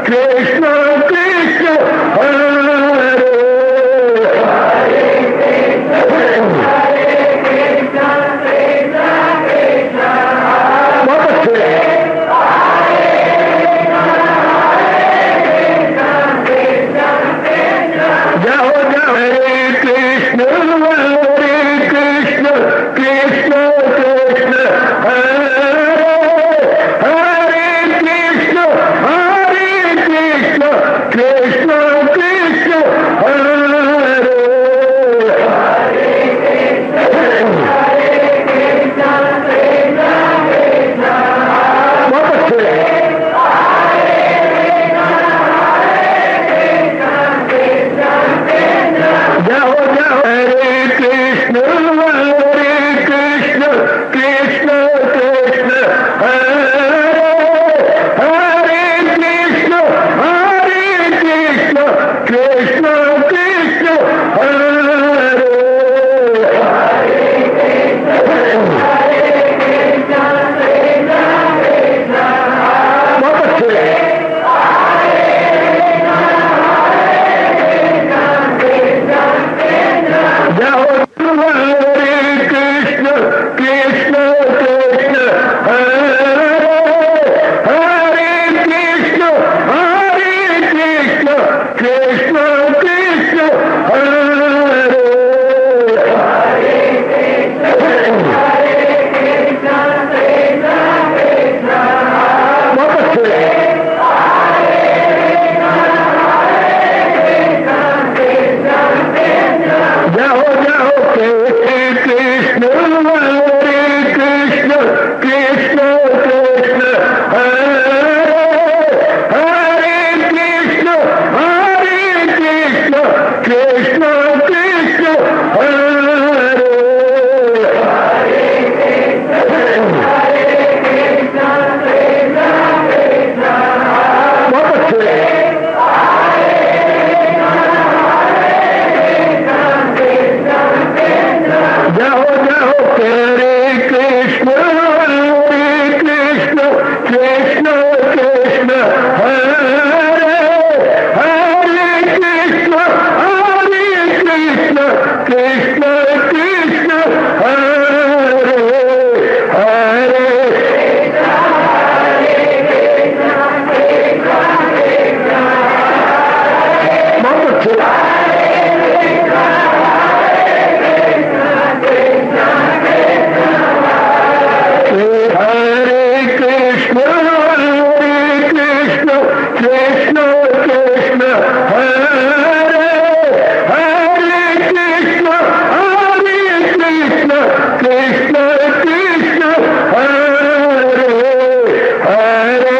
कृष्ण कृष्ण हरे बहुत अच्छे जाओ जाओ हरे कृष्ण कृष्ण कृष्ण हरे हरे कृष्ण कृष्ण कृष्ण हरे बहुत अच्छे जाओ जाओ हरे कृष्ण कृष्ण कृष्ण हरे हरे कृष्ण कृष्ण कृष्ण हरे बहुत अच्छे जाओ हरे कृष्ण कृष्ण हरे हरे कृष्ण कृष्ण कृष्ण हरे बहुत अच्छे जाओ जाओ हरे कृष्ण कृष्ण हरे हरे कृष्ण कृष्ण हरे बहुत अच्छे जाओ जाओ हरे कृष्ण कृष्ण हरे हरे कृष्ण कृष्ण हरे हरे बहुत अच्छे हरे कृष्ण कृष्ण हरे हरे कृष्ण कृष्ण हरे हरे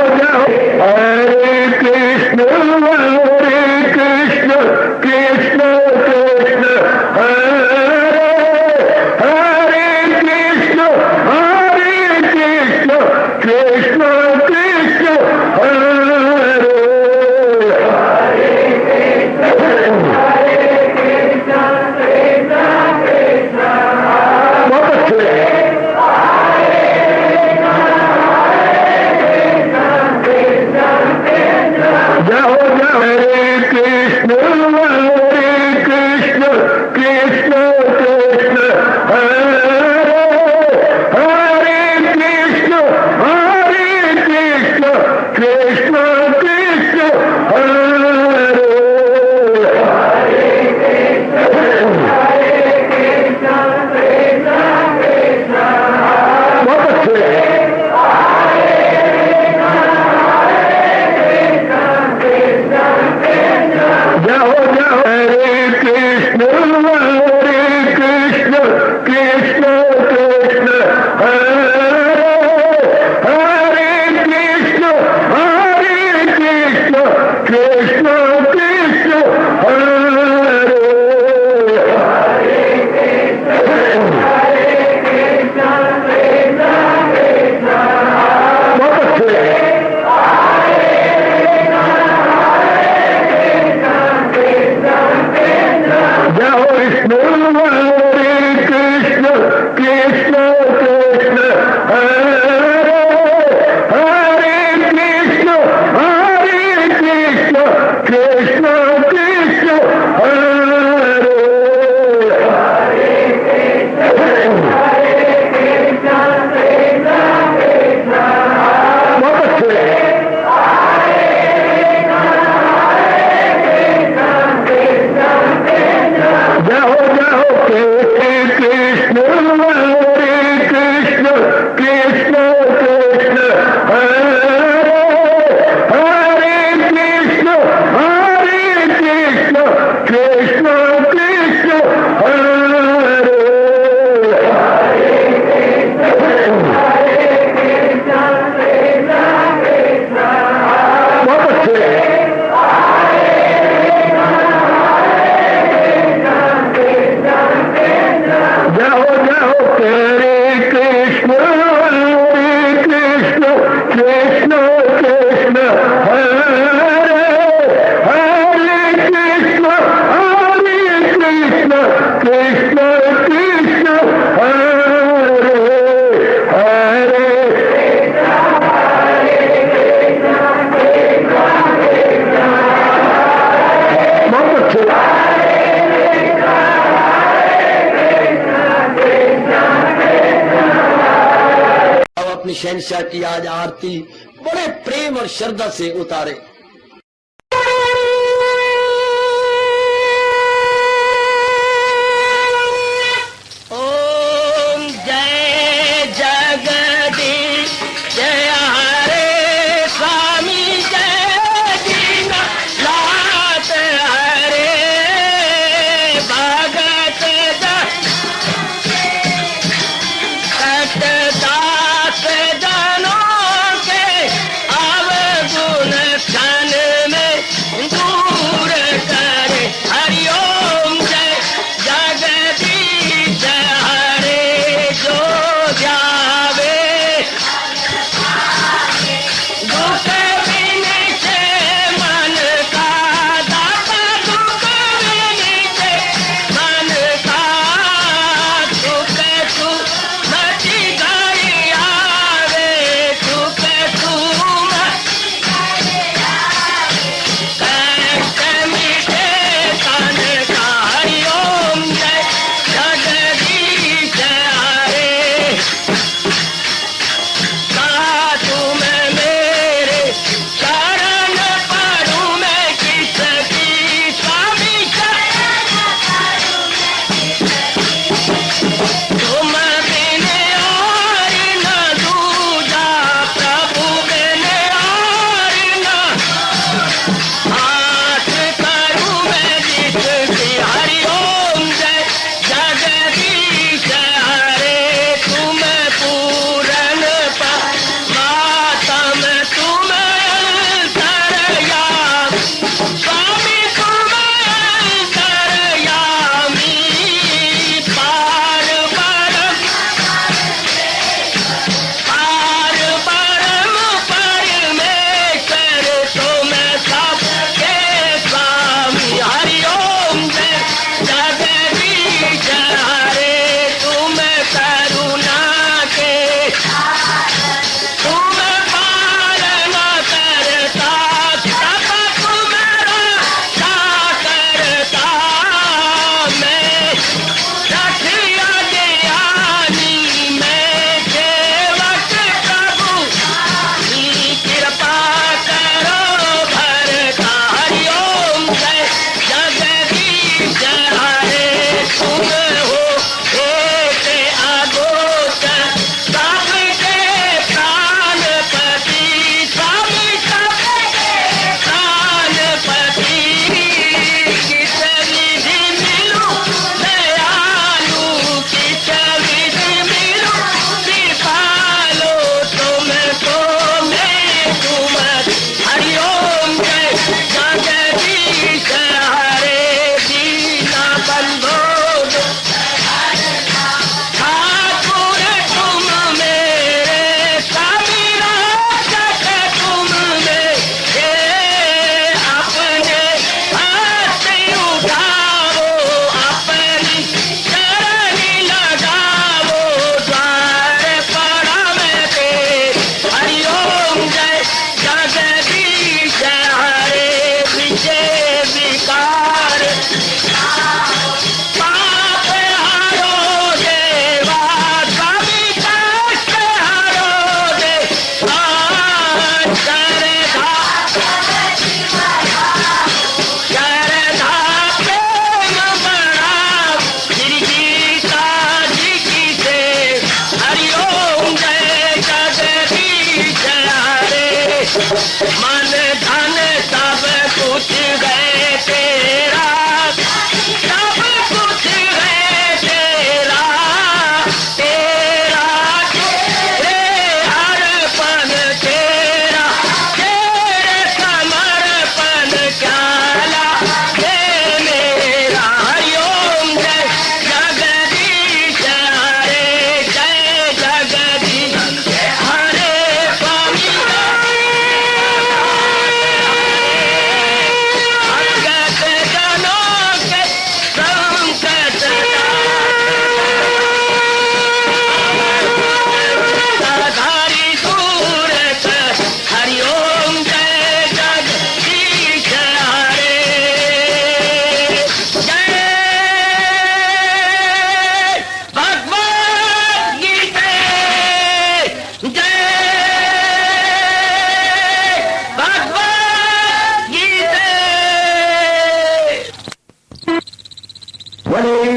जाओ जाओ हरे कृष्ण कृष्ण कृष्ण हरे हरे कृष्ण कृष्ण कृष्ण हरे बहुत अच्छे जाओ जाओ हरे कृष्ण कृष्ण कृष्ण हरे हरे कृष्ण कृष्ण कृष्ण हरे बहुत अच्छे जाओ जाओ हरे कृष्ण कृष्ण कृष्ण हरे हरे कृष्ण कृष्ण कृष्ण हरे बहुत अच्छे जाओ विष्णु कृष्ण कृष्ण हरे हरे कृष्ण कृष्ण हरे बहुत अच्छे जाओ जाओ कृष्ण कृष्ण कृष्ण हरे हरे कृष्ण कृष्ण हरे बहुत अच्छे जाओ जाओ हरे कृष्ण कृष्ण हरे हरे कृष्ण कृष्ण हरे हरे बहुत अच्छे अपनी शहनशाह की आज आरती बड़े प्रेम और श्रद्धा से उतारे। ओम जय जगदीश जय हरे स्वामी जय दीनानाथ हरे भगत दास जनों के अवगुण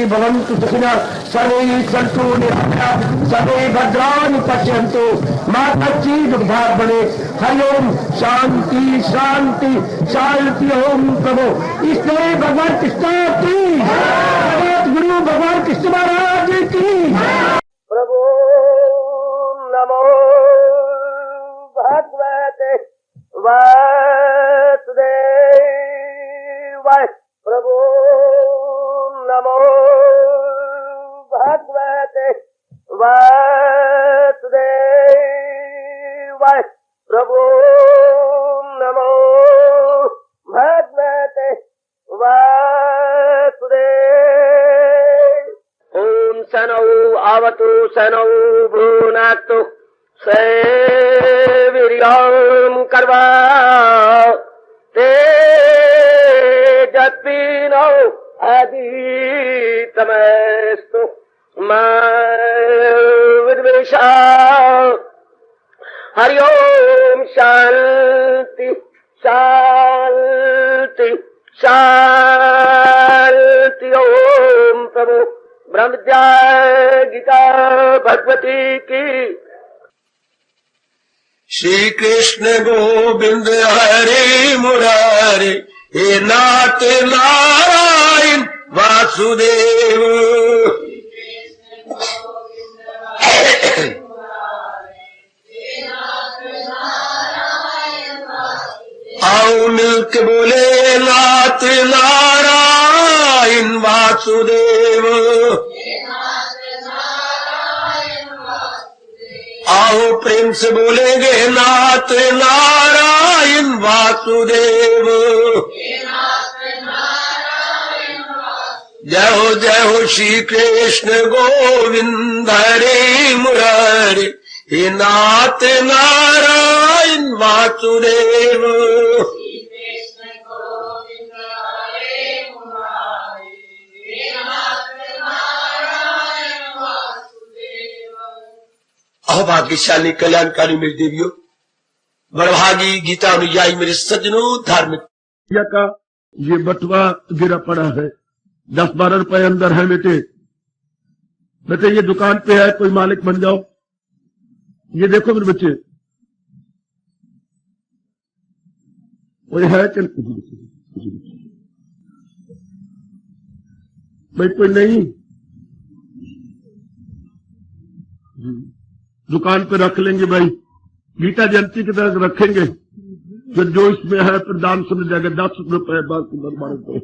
भवन्तु सुखिनः सर्वे सन्तु निरामयाः सर्वे भद्राणि पश्यन्तु मा कश्चित् दुःखभाग् भवेत्। हरि ओम शांति शांति शांति। ओम प्रभु इसलिए भगवान कृष्ण की गुरु भगवान कृष्ण महाराज की प्रभु नमो भगवते वासुदेवाय। प्रभु नमो भगवते वासुदेवाय। प्रभु नमो भगवते वासुदेवाय। ओम सनौ आवतु सनौ भुनक्तु सेवीर्यं कर्वा तेजस्विनो अधीतमस्तु मा विद्वेषा। हरि ओम शांति शांति शांति। ओम प्रभु ब्रह्म विद्या गीता भगवती की। श्री कृष्ण गोविंद हरे मुरारे हे नाथ नारायण वासुदेव। आओ मिलके बोले नाथ नारायण वासुदेव। आओ प्रेम से बोलेंगे नाथ नारायण वासुदेव। जय हो श्री कृष्ण गोविंद हरे मुरारे हे नाथ नारायण वासुदेव। अभाग्यशाली कल्याणकारी मेरी देवियों, बड़भागी गीता अनुयायी मेरे सज्जनों, धार्मिक का ये बटुआ गिरा पड़ा है, 10-12 रुपए अंदर है। बेटे ये दुकान पे है, कोई मालिक बन जाओ। ये देखो मेरे बच्चे, कोई है कि भाई? कोई नहीं, दुकान पे रख लेंगे भाई, गीता जयंती की तरह रखेंगे। फिर जो इसमें है फिर दान समझ जाएगा। 10 रुपए 12 रुपए।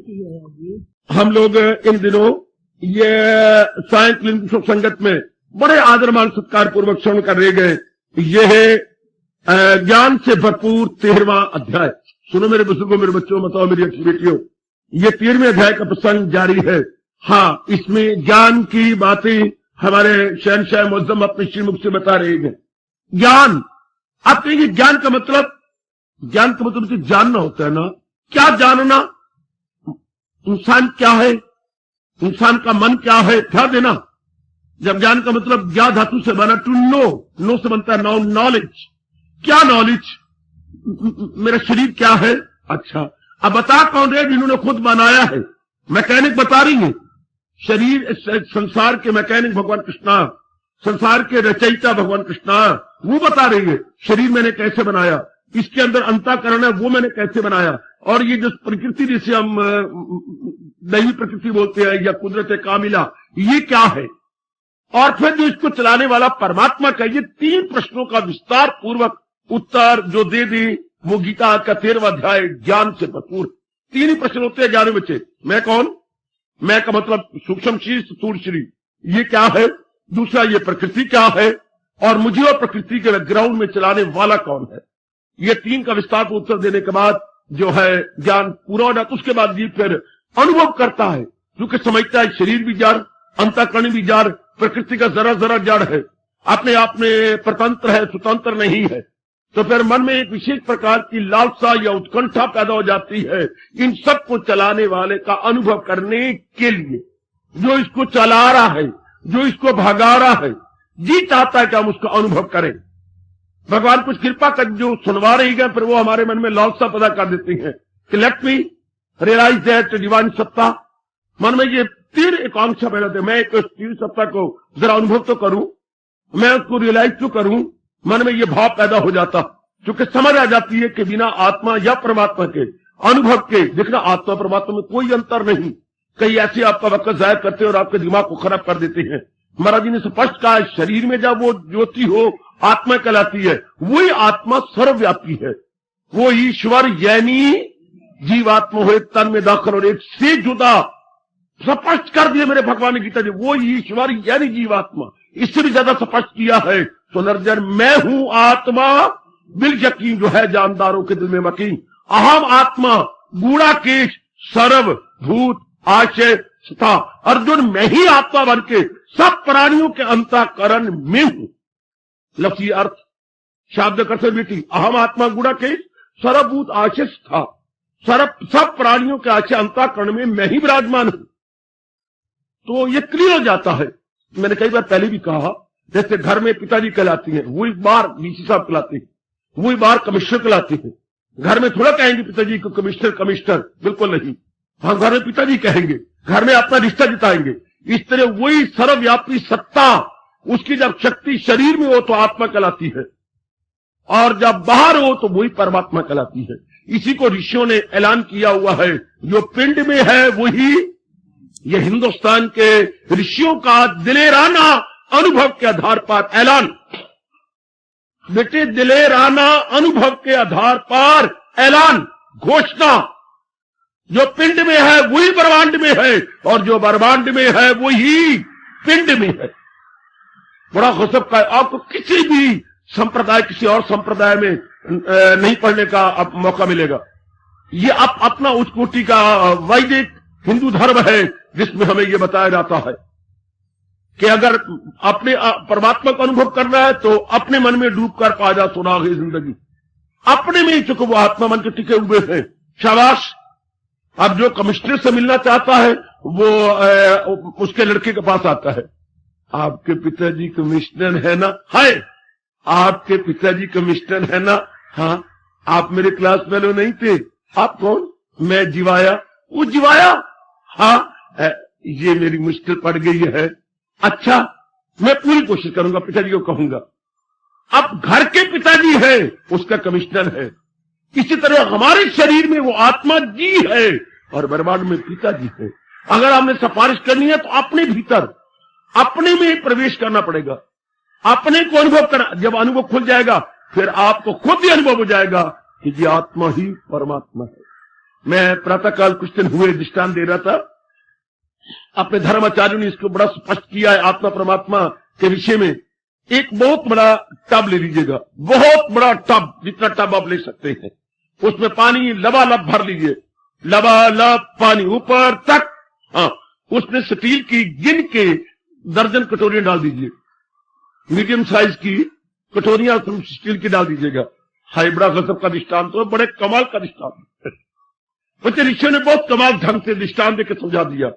हम लोग इन दिनों ये सायंकालीन संगत में बड़े आदर मान सत्कार पूर्वक श्रवण कर रहे गए। ये है ज्ञान से भरपूर 13वां अध्याय। सुनो मेरे बुजुर्गों, मेरे बच्चों, बताओ मेरी अच्छी बेटियों, ये 13वें अध्याय का प्रसंग जारी है। हाँ, इसमें ज्ञान की बातें हमारे शहनशाह मुअज्जम अपने श्रीमुख से बता रहे हैं। ज्ञान, आप कहेंगे ज्ञान का मतलब? ज्ञान का मतलब तो जानना होता है ना। क्या जानना? इंसान क्या है, इंसान का मन क्या है, ध्यान देना। जब ज्ञान का मतलब ज्ञा धातु से बना, टू नो, नो से बनता है नाउन, नॉलेज। क्या नॉलेज? मेरा शरीर क्या है? अच्छा, अब बता कौन रहे? जिन्होंने खुद बनाया है, मैकेनिक बता रही है। शरीर, संसार के मैकेनिक भगवान कृष्णा, संसार के रचयिता भगवान कृष्णा, वो बता रही है शरीर मैंने कैसे बनाया, इसके अंदर अंतःकरण है वो मैंने कैसे बनाया। और ये जो प्रकृति जिसे हम दैवी प्रकृति बोलते हैं या कुदरत कामिला, ये क्या है? और फिर जो इसको चलाने वाला परमात्मा का, ये 3 प्रश्नों का विस्तार पूर्वक उत्तर जो दे दी, वो गीता का 13वां अध्याय ज्ञान से भरपूर। 3 ही प्रश्न होते हैं 11 बच्चे। मैं कौन? मैं का मतलब सूक्ष्म शरीर, स्थूल शरीर, ये क्या है? दूसरा, ये प्रकृति क्या है? और मुझे और प्रकृति के बैकग्राउंड में चलाने वाला कौन है? ये 3 का विस्तार को उत्तर देने के बाद जो है ज्ञान पूरा हो जाता। उसके बाद ये फिर अनुभव करता है, क्योंकि समझता है शरीर भी जड़, अंतःकरण भी जड़, प्रकृति का जरा जरा जड़ है, अपने आप में स्वतंत्र है, स्वतंत्र नहीं है। तो फिर मन में एक विशेष प्रकार की लालसा या उत्कंठा पैदा हो जाती है इन सबको चलाने वाले का अनुभव करने के लिए। जो इसको चला रहा है, जो इसको भगा रहा है, जी चाहता है कि हम उसका अनुभव करें। भगवान कुछ कृपा कर जो सुनवा रही है, फिर वो हमारे मन में लालसा पैदा कर देती है कि let me realise that divine सत्ता। मन में ये तीव्र एकांक्षा पैदा होती है। मैं एक तीव्र सत्ता को जरा अनुभव तो करूं, मैं उसको रियलाइज तो करूं, मन में ये भाव पैदा हो जाता, क्योंकि समझ आ जाती है कि बिना आत्मा या परमात्मा के अनुभव के, देखना आत्मा परमात्मा में कोई अंतर नहीं। कई ऐसे आपका वक्त जाया करते हैं और आपके दिमाग को खराब कर देते हैं। महाराज जी ने स्पष्ट कहा, शरीर में जब वो ज्योति हो आत्मा कहलाती है, वही आत्मा सर्वव्यापी है। वो ईश्वर यानी जीवात्मा हो, एक तन में दाखिल और एक से जुदा, स्पष्ट कर दिया मेरे भगवान गीता जी, वो ईश्वर यानी जीवात्मा। इससे भी ज्यादा स्पष्ट किया है सुनर्जन, मैं हूं आत्मा बिल यकीन जो है जानदारों के दिल में मकीन। अहम आत्मा गूढ़ाकेश सर्व भूत आशय था। अर्जुन, मैं ही आत्मा बन के सब प्राणियों के अंतःकरण में हूं। लफ्जी अर्थ शब्द कर बेटी, अहम आत्मा गूढ़ाकेश सर्वभूत आशय था। सब प्राणियों के आशय अंतःकरण में मैं ही विराजमान हूं। तो ये क्लियर हो जाता है। मैंने कई बार पहले भी कहा, जैसे घर में पिताजी कहलाती हैं, वही बार डीसी साहब कहलाते हैं, वही बार कमिश्नर कहलाते हैं। घर में थोड़ा कहेंगे पिताजी को कमिश्नर, बिल्कुल नहीं। हम घर में पिताजी कहेंगे, घर में अपना रिश्ता जिताएंगे। इस तरह वही सर्वव्यापी सत्ता, उसकी जब शक्ति शरीर में हो तो आत्मा कहलाती है, और जब बाहर हो तो वही परमात्मा कहलाती है। इसी को ऋषियों ने ऐलान किया हुआ है, जो पिंड में है वही, ये हिंदुस्तान के ऋषियों का दिलेराना अनुभव के आधार पर ऐलान, बेटे दिलेराना अनुभव के आधार पर ऐलान, घोषणा, जो पिंड में है वही ब्रह्मांड में है, और जो ब्रह्मांड में है वही पिंड में है। बड़ा गजब का, आपको किसी भी संप्रदाय, किसी और संप्रदाय में नहीं पढ़ने का मौका मिलेगा। ये अपना उच्च कोटि का वैदिक हिंदू धर्म है, जिसमें हमें यह बताया जाता है कि अगर अपने परमात्मा का अनुभव करना है तो अपने मन में डूब कर पा जा सुराग है जिंदगी, अपने में ही चुके वो आत्मा मन के टिके हुए हैं। शाबाश। अब जो कमिश्नर से मिलना चाहता है वो उसके लड़के के पास आता है, आपके पिताजी कमिश्नर है ना? है। आपके पिताजी कमिश्नर है ना? हाँ। आप मेरे क्लास फेलो नहीं थे? आप कौन? मैं जीवाया। वो जीवाया? हाँ। ये मेरी मुश्किल पड़ गई है। अच्छा, मैं पूरी कोशिश करूंगा, पिताजी को कहूंगा। अब घर के पिताजी है, उसका कमिश्नर है। इसी तरह हमारे शरीर में वो आत्मा जी है और ब्रह्मांड में पिताजी है। अगर आपने सिफारिश करनी है तो अपने भीतर, अपने में प्रवेश करना पड़ेगा, अपने को अनुभव करना। जब अनुभव खुल जाएगा फिर आपको खुद ही अनुभव हो जाएगा कि ये आत्मा ही परमात्मा है। मैं प्रातःकाल कुछ दिन हुए दृष्टांत दे रहा था, अपने धर्माचार्यों ने इसको बड़ा स्पष्ट किया है आत्मा परमात्मा के विषय में। एक बहुत बड़ा टब ले लीजिएगा, बहुत बड़ा टब, जितना टब आप ले सकते हैं, उसमें पानी लबालब भर लीजिए, लबालब पानी ऊपर तक। हाँ, उसमें स्टील की गिन के दर्जन कटोरियां डाल दीजिए, मीडियम साइज की कटोरियां स्टील की डाल दीजिएगा। हाय, बड़ा गजब का दृष्टांत, तो बड़े कमाल का दृष्टांत। बच्चे ऋषियों ने बहुत कमाल ढंग से दृष्टांत देकर समझा दिया।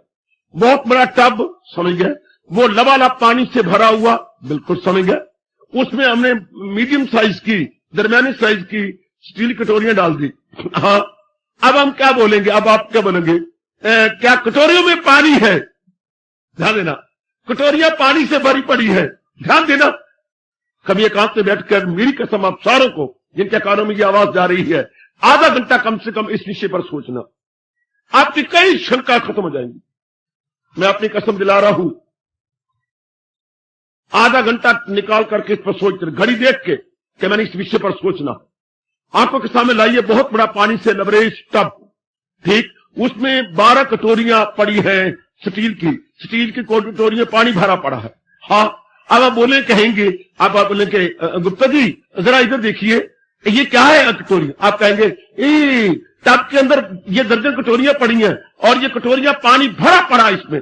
बहुत बड़ा टब, समझ गए, वो लबालब पानी से भरा हुआ, बिल्कुल समझ गए। उसमें हमने मीडियम साइज की, दरमियानी साइज की स्टील कटोरियां डाल दी। हाँ, अब हम क्या बोलेंगे? अब आप क्या बोलेंगे? क्या कटोरियों में पानी है? ध्यान देना, कटोरियां पानी से भरी पड़ी है, ध्यान देना। कभी एकांत में बैठकर मेरी कसम आप सारों को, जिनके कानों में ये आवाज जा रही है, आधा घंटा कम से कम इस विषय पर सोचना, आपकी कई शंका खत्म हो जाएंगी। मैं अपनी कसम दिला रहा हूं, आधा घंटा निकाल करके इस पर सोच कर, घड़ी देख के कि मैंने इस विषय पर सोचना। आंखों के सामने लाइए बहुत बड़ा पानी से लबरेज टब, ठीक, उसमें 12 कटोरियां पड़ी हैं स्टील की कटोरियां, पानी भरा पड़ा है। हाँ, अब आप बोले, कहेंगे, अब आप बोलेंगे गुप्ता जी जरा इधर देखिए, ये क्या है कटोरियां? आप कहेंगे टब के अंदर ये दर्जन कटोरियां पड़ी हैं और ये कटोरियां पानी भरा पड़ा, इसमें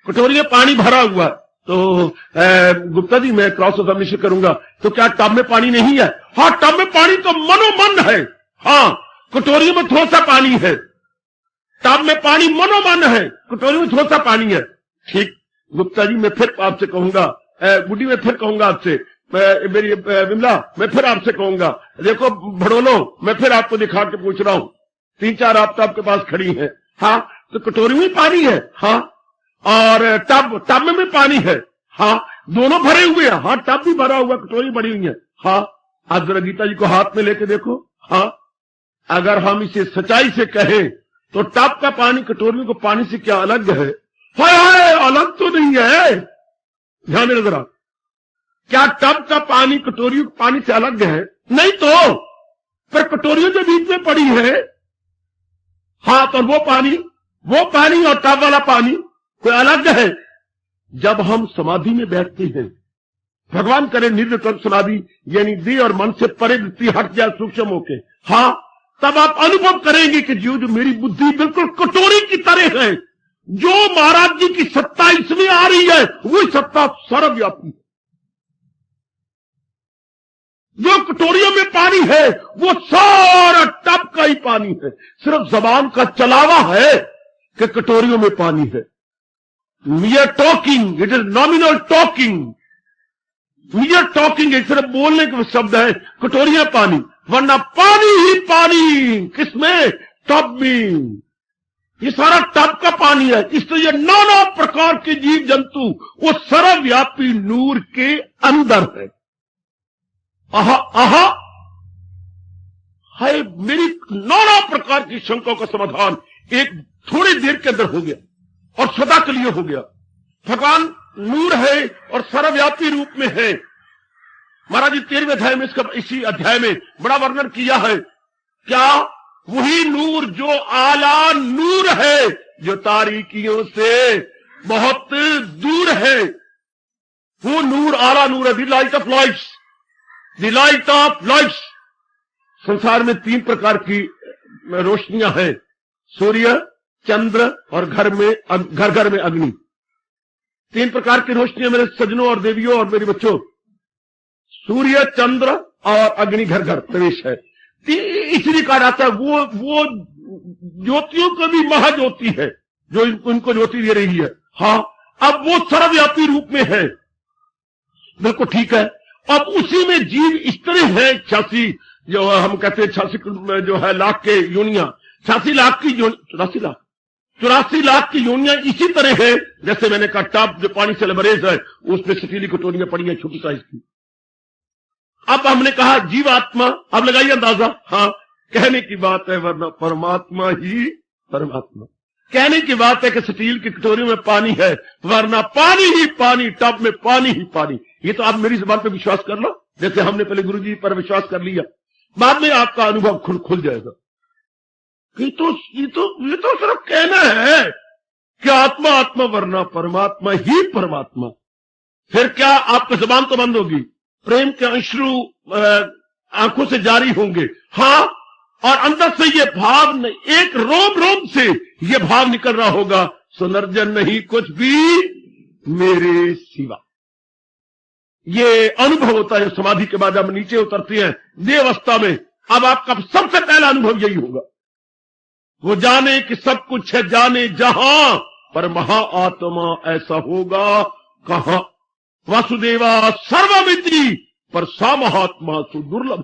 कटोरियां पानी भरा हुआ। तो गुप्ता जी मैं क्रॉस एग्जामिनेशन करूंगा, तो क्या टब में पानी नहीं है? हाँ, टब में पानी तो मनोमन है। हाँ, कटोरियों में थोड़ा सा पानी है, टब में पानी मनोमन है, कटोरियों में थोड़ा सा पानी है। ठीक गुप्ता जी, मैं फिर आपसे कहूंगा, गुड्डी मैं फिर कहूंगा आपसे, मेरी विमला मैं फिर आपसे कहूंगा, देखो भड़ोलो मैं फिर आपको दिखा के पूछ रहा हूं, 3-4 आप तो आपके पास खड़ी हैं। हाँ, तो कटोरी में पानी है। हाँ, और टब में भी पानी है, हाँ दोनों भरे हुए हैं, हाँ टब भी भरा हुआ, कटोरी बड़ी हुई है, हाँ आज जरा गीता जी को हाथ में लेके देखो, हाँ अगर हम इसे सच्चाई से कहें तो टब का पानी कटोरियों को पानी से क्या अलग है? हाय अलग तो नहीं है, ध्यान देना जरा, क्या टब का पानी कटोरियों के पानी से अलग है? नहीं तो, पर कटोरियों के बीच में पड़ी है, हाँ तो वो पानी और टब वाला पानी कोई अलग है? जब हम समाधि में बैठते हैं, भगवान करे निर्विकल्प समाधि, यानी देह और मन से परे वृत्ति हट जाए सूक्ष्म होके, हाँ तब आप अनुभव करेंगे कि जो मेरी बुद्धि बिल्कुल कटोरी की तरह है, जो महाराज जी की सत्ता इसमें आ रही है वो सत्ता सर्वव्यापी है। जो कटोरियों में पानी है वो सारा टब का ही पानी है, सिर्फ जबान का चलावा है कि कटोरियों में पानी है। mere talking, it is nominal talking, mere talking एक सिर्फ बोलने के शब्द है, कटोरियां पानी, वरना पानी ही पानी किसमें? टब में। ये सारा टब का पानी है, इसलिए नाना प्रकार के जीव जंतु वो सर्वव्यापी नूर के अंदर है। आहा आहा, है मेरी नाना प्रकार की शंकाओं का समाधान एक थोड़ी देर के अंदर हो गया और सदा के लिए हो गया। भगवान नूर है और सर्वव्यापी रूप में है। महाराज जी 13वें अध्याय में इसी अध्याय में बड़ा वर्णन किया है, क्या वही नूर जो आला नूर है, जो तारीकियों से बहुत दूर है, वो नूर आला नूर है, the light of lights, the light of lights. संसार में 3 प्रकार की रोशनियां हैं, सूर्य, चंद्र और घर घर में अग्नि। 3 प्रकार की रोशनियां मेरे सज्जनों और देवियों और मेरे बच्चों, सूर्य, चंद्र और अग्नि घर घर प्रवेश है। इसलिए कहा जाता है वो ज्योतियों को भी महाज्योति है जो उनको ज्योति दे रही है। हाँ, अब वो सर्वव्यापी रूप में है, बिल्कुल ठीक है। अब उसी में जीव इस तरह है, 86 जो हम कहते हैं 86 जो है लाख के योनियां, 86 लाख की 84 लाख की योनियां इसी तरह है। जैसे मैंने कहा टब जो पानी से लबरेज है उसमें स्टील की कटोरियां पड़ी है छोटी साइज की। अब हमने कहा जीवात्मा, अब लगाइए अंदाजा, हाँ कहने की बात है वरना परमात्मा ही परमात्मा। कहने की बात है कि स्टील की कटोरी में पानी है वरना पानी ही पानी, टब में पानी ही पानी। ये तो आप मेरी जुबान पे विश्वास कर लो, जैसे हमने पहले गुरुजी पर विश्वास कर लिया, बाद में आपका अनुभव खुल जाएगा। ये तो सिर्फ कहना है कि आत्मा आत्मा वरना परमात्मा ही परमात्मा। फिर क्या आपकी जुबान तो बंद होगी, प्रेम के अश्रु आंखों से जारी होंगे, हाँ, और अंदर से ये भाव, एक रोम रोम से ये भाव निकल रहा होगा, सुनर्जन नहीं कुछ भी मेरे सिवा। ये अनुभव होता है समाधि के बाद हम नीचे उतरते हैं देह अवस्था में। अब आपका सबसे पहला अनुभव यही होगा, वो जाने कि सब कुछ है जाने जहां, पर महाआत्मा ऐसा होगा कहां। वासुदेवा सर्वमिति पर सा महात्मा सुदुर्लभ।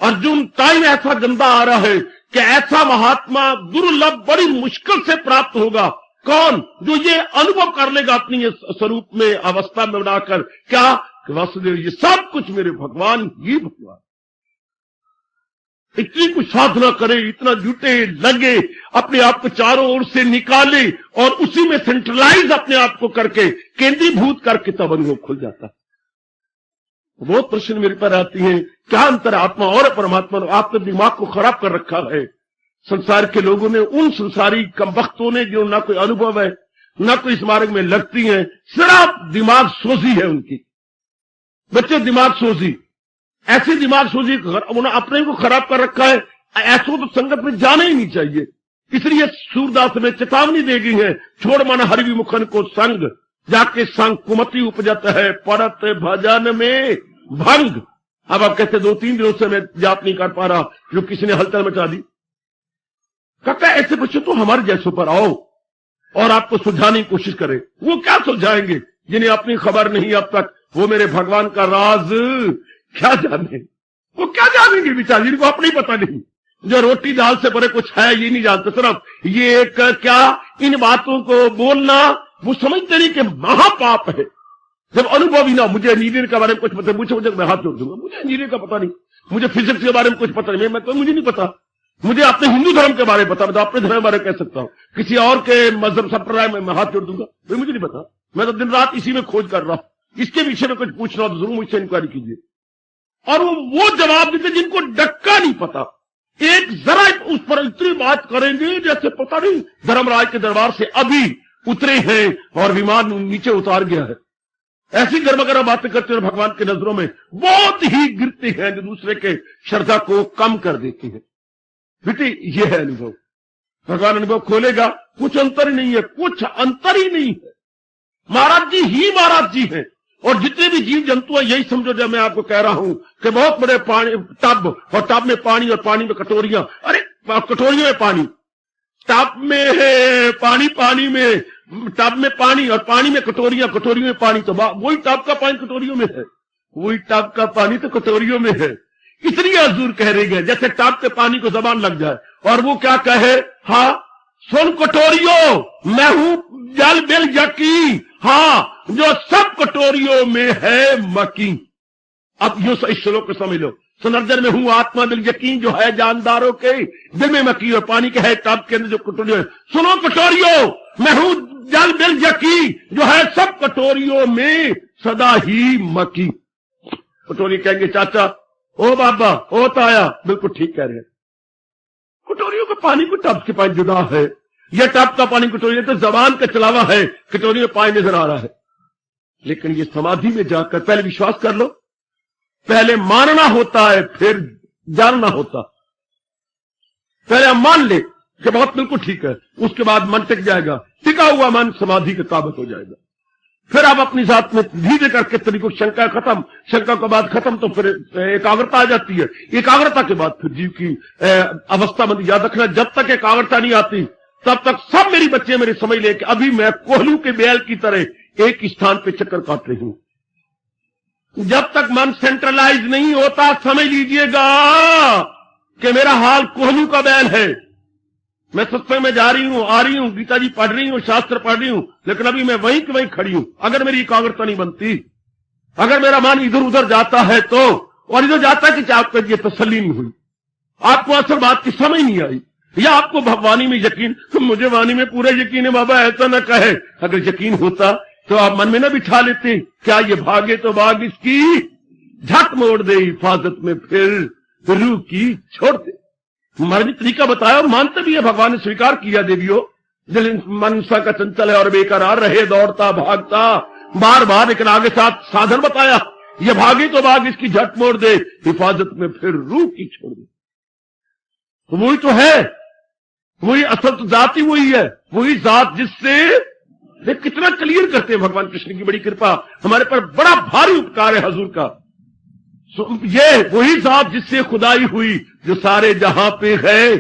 अर्जुन, टाइम ऐसा गंदा आ रहा है कि ऐसा महात्मा दुर्लभ, बड़ी मुश्किल से प्राप्त होगा। कौन? जो ये अनुभव कर लेगा अपनी स्वरूप में अवस्था में बनाकर, क्या कि वासुदेव ये सब कुछ मेरे भगवान ही भगवान। इतनी कुछ साधना करे, इतना जुटे लगे, अपने आप को चारों ओर से निकाले और उसी में सेंट्रलाइज अपने आप को करके केंद्रीभूत करके तब अनुभव खुल जाता है। बहुत प्रश्न मेरे पर आती हैं, क्या अंतर आत्मा और परमात्मा? आपने दिमाग को खराब कर रखा है संसार के लोगों ने, उन संसारी कमबख्तों ने जो ना कोई अनुभव है ना कोई इस मार्ग में लगती हैं, सिर्फ दिमाग सोजी है उनकी। बच्चे दिमाग सोजी, ऐसी दिमाग सोजी उन्होंने अपने को खराब कर रखा है। ऐसो तो संगत में जाना ही नहीं चाहिए। इसलिए सूरदास में चेतावनी दे गई है, छोड़ मन हरि विमुखन को संग, जाके संग कुमति उपजत है, पड़त भजन में भंग। अब आप कहते 2-3 दिनों से मैं जाप नहीं कर पा रहा, जो किसी ने हलचल मचा दी। कहता ऐसे बच्चे तो हमारे जैसों पर आओ और आपको सुलझाने की कोशिश करें। वो क्या सुलझाएंगे जिन्हें अपनी खबर नहीं अब तक, वो मेरे भगवान का राज क्या जाने, वो क्या जानेंगे बेचारे, जिनको अपने ही पता नहीं, जो रोटी दाल से परे कुछ है ये नहीं जानते। सिर्फ ये क्या इन बातों को बोलना, वो समझते नहीं कि महापाप है। जब अनुभव ही ना, मुझे इंजीनियर के बारे में कुछ पता, मुझे मैं हाथ जोड़ दूंगा, मुझे इंजीनियर का पता नहीं, मुझे फिजिक्स के बारे में कुछ पता नहीं, मुझे नहीं पता, मुझे अपने हिंदू धर्म के बारे में पता, मैं तो अपने धर्म के बारे में कह सकता हूं, किसी और के मजहब संप्रदाय में मैं हाथ जोड़ दूंगा, तो मुझे नहीं पता, मैं तो दिन रात इसी में खोज कर रहा हूं। इसके विषय में कुछ पूछना हो तो जरूर मुझसे इंक्वायरी कीजिए। और वो जवाब देते जिनको डक्का नहीं पता, एक जरा उस पर इतनी बात करेंगे जैसे पता नहीं धर्मराज के दरबार से अभी उतरे हैं और विमान नीचे उतार गया है। ऐसी गर्म बातें करते हैं, भगवान की नजरों में बहुत ही गिरते हैं, जो दूसरे के श्रद्धा को कम कर देती है। बेटे ये है अनुभव, भगवान अनुभव खोलेगा, कुछ अंतर ही नहीं है, कुछ अंतर ही नहीं है। महाराज जी ही महाराज जी हैं। और जितने भी जीव जंतु हैं, यही समझो जब मैं आपको कह रहा हूं कि बहुत बड़े पानी टब, और टब में पानी, और पानी में कटोरियां, अरे कटोरियों में पानी, टब में है पानी, पानी में टब में पानी, और पानी में कटोरियां, कटोरियों में पानी, तो वही टब का पानी कटोरियों में है, वही टब का पानी तो कटोरियों में है। इतनी हजूर कह रही है जैसे टब के पानी को जबान लग जाए। और वो क्या कहे, हाँ सुन कटोरियों, मैं हूं जल बिल यकी, हाँ जो सब कटोरियों में है मकी। अब यूं इस श्लोक को समझ लो, सुनर्जन में हूं आत्मा बिल यकीन, जो है जानदारों के दिल में मकी, और पानी के है टब के अंदर जो कटोरियों है। सुनो कटोरियों, मैं हूं जल बिल यकी, जो है सब कटोरियों में सदा ही मकी। कटोरी कहेंगे चाचा, ओ बाबा, ओ ताया, बिल्कुल ठीक कह रहे हैं। कटोरियों का पानी को टब के पानी जुदा है, यह टब का पानी कटोरी तो जबान का चलावा है, कटोरी में पानी नजर आ रहा है। लेकिन ये समाधि में जाकर पहले विश्वास कर लो, पहले मानना होता है फिर जानना होता। पहले हम मान ले कि बहुत बिल्कुल ठीक है, उसके बाद मन टिक जाएगा, टिका हुआ मन समाधि के काबिल हो जाएगा। फिर आप अपनी जात में धीरे करके तरीकों शंका खत्म, शंका के बाद खत्म, तो फिर एकाग्रता आ जाती है। एकाग्रता के बाद फिर जीव की अवस्था बंदी। याद रखना, जब तक एकाग्रता नहीं आती तब तक सब मेरी बच्चे मेरे समझ ले कि अभी मैं कोहलू के बैल की तरह एक स्थान पे चक्कर काट रही हूं। जब तक मन सेंट्रलाइज नहीं होता, समझ लीजिएगा कि मेरा हाल कोहलू का बैल है। मैं सत्संग में जा रही हूं, आ रही हूं, गीता जी पढ़ रही हूं, शास्त्र पढ़ रही हूं, लेकिन अभी मैं वहीं की वहीं खड़ी हूं। अगर मेरी एकाग्रता नहीं बनती, अगर मेरा मन इधर उधर जाता है तो, और इधर जाता है कि आपको ये तसल्ली नहीं हुई, आपको असल बात की समझ नहीं आई, या आपको वाणी में यकीन, मुझे वाणी में पूरा यकीन है बाबा, ऐसा न कहे। अगर यकीन होता तो आप मन में न बिठा लेते, क्या ये भागे तो भाग इसकी झक मोड़ दे हिफाजत में, फिर रूह की छोड़ दे। मर्जी तरीका बताया, और मानते भी है, भगवान ने स्वीकार किया। देवियों, दिल मनसा का चंचल है और बेकरार रहे, दौड़ता भागता बार बार, लेकिन आगे साथ साधन बताया, ये भागे तो भाग इसकी झक मोड़ दे हिफाजत में, फिर रूह की छोड़ दे। तो वही तो है, वही असल तो जात ही वही है, वही जात जिससे कितना क्लियर करते हैं। भगवान कृष्ण की बड़ी कृपा, हमारे पर बड़ा भारी उपकार है हजूर का। ये वही जात जिससे खुदाई हुई, जो सारे जहां पे है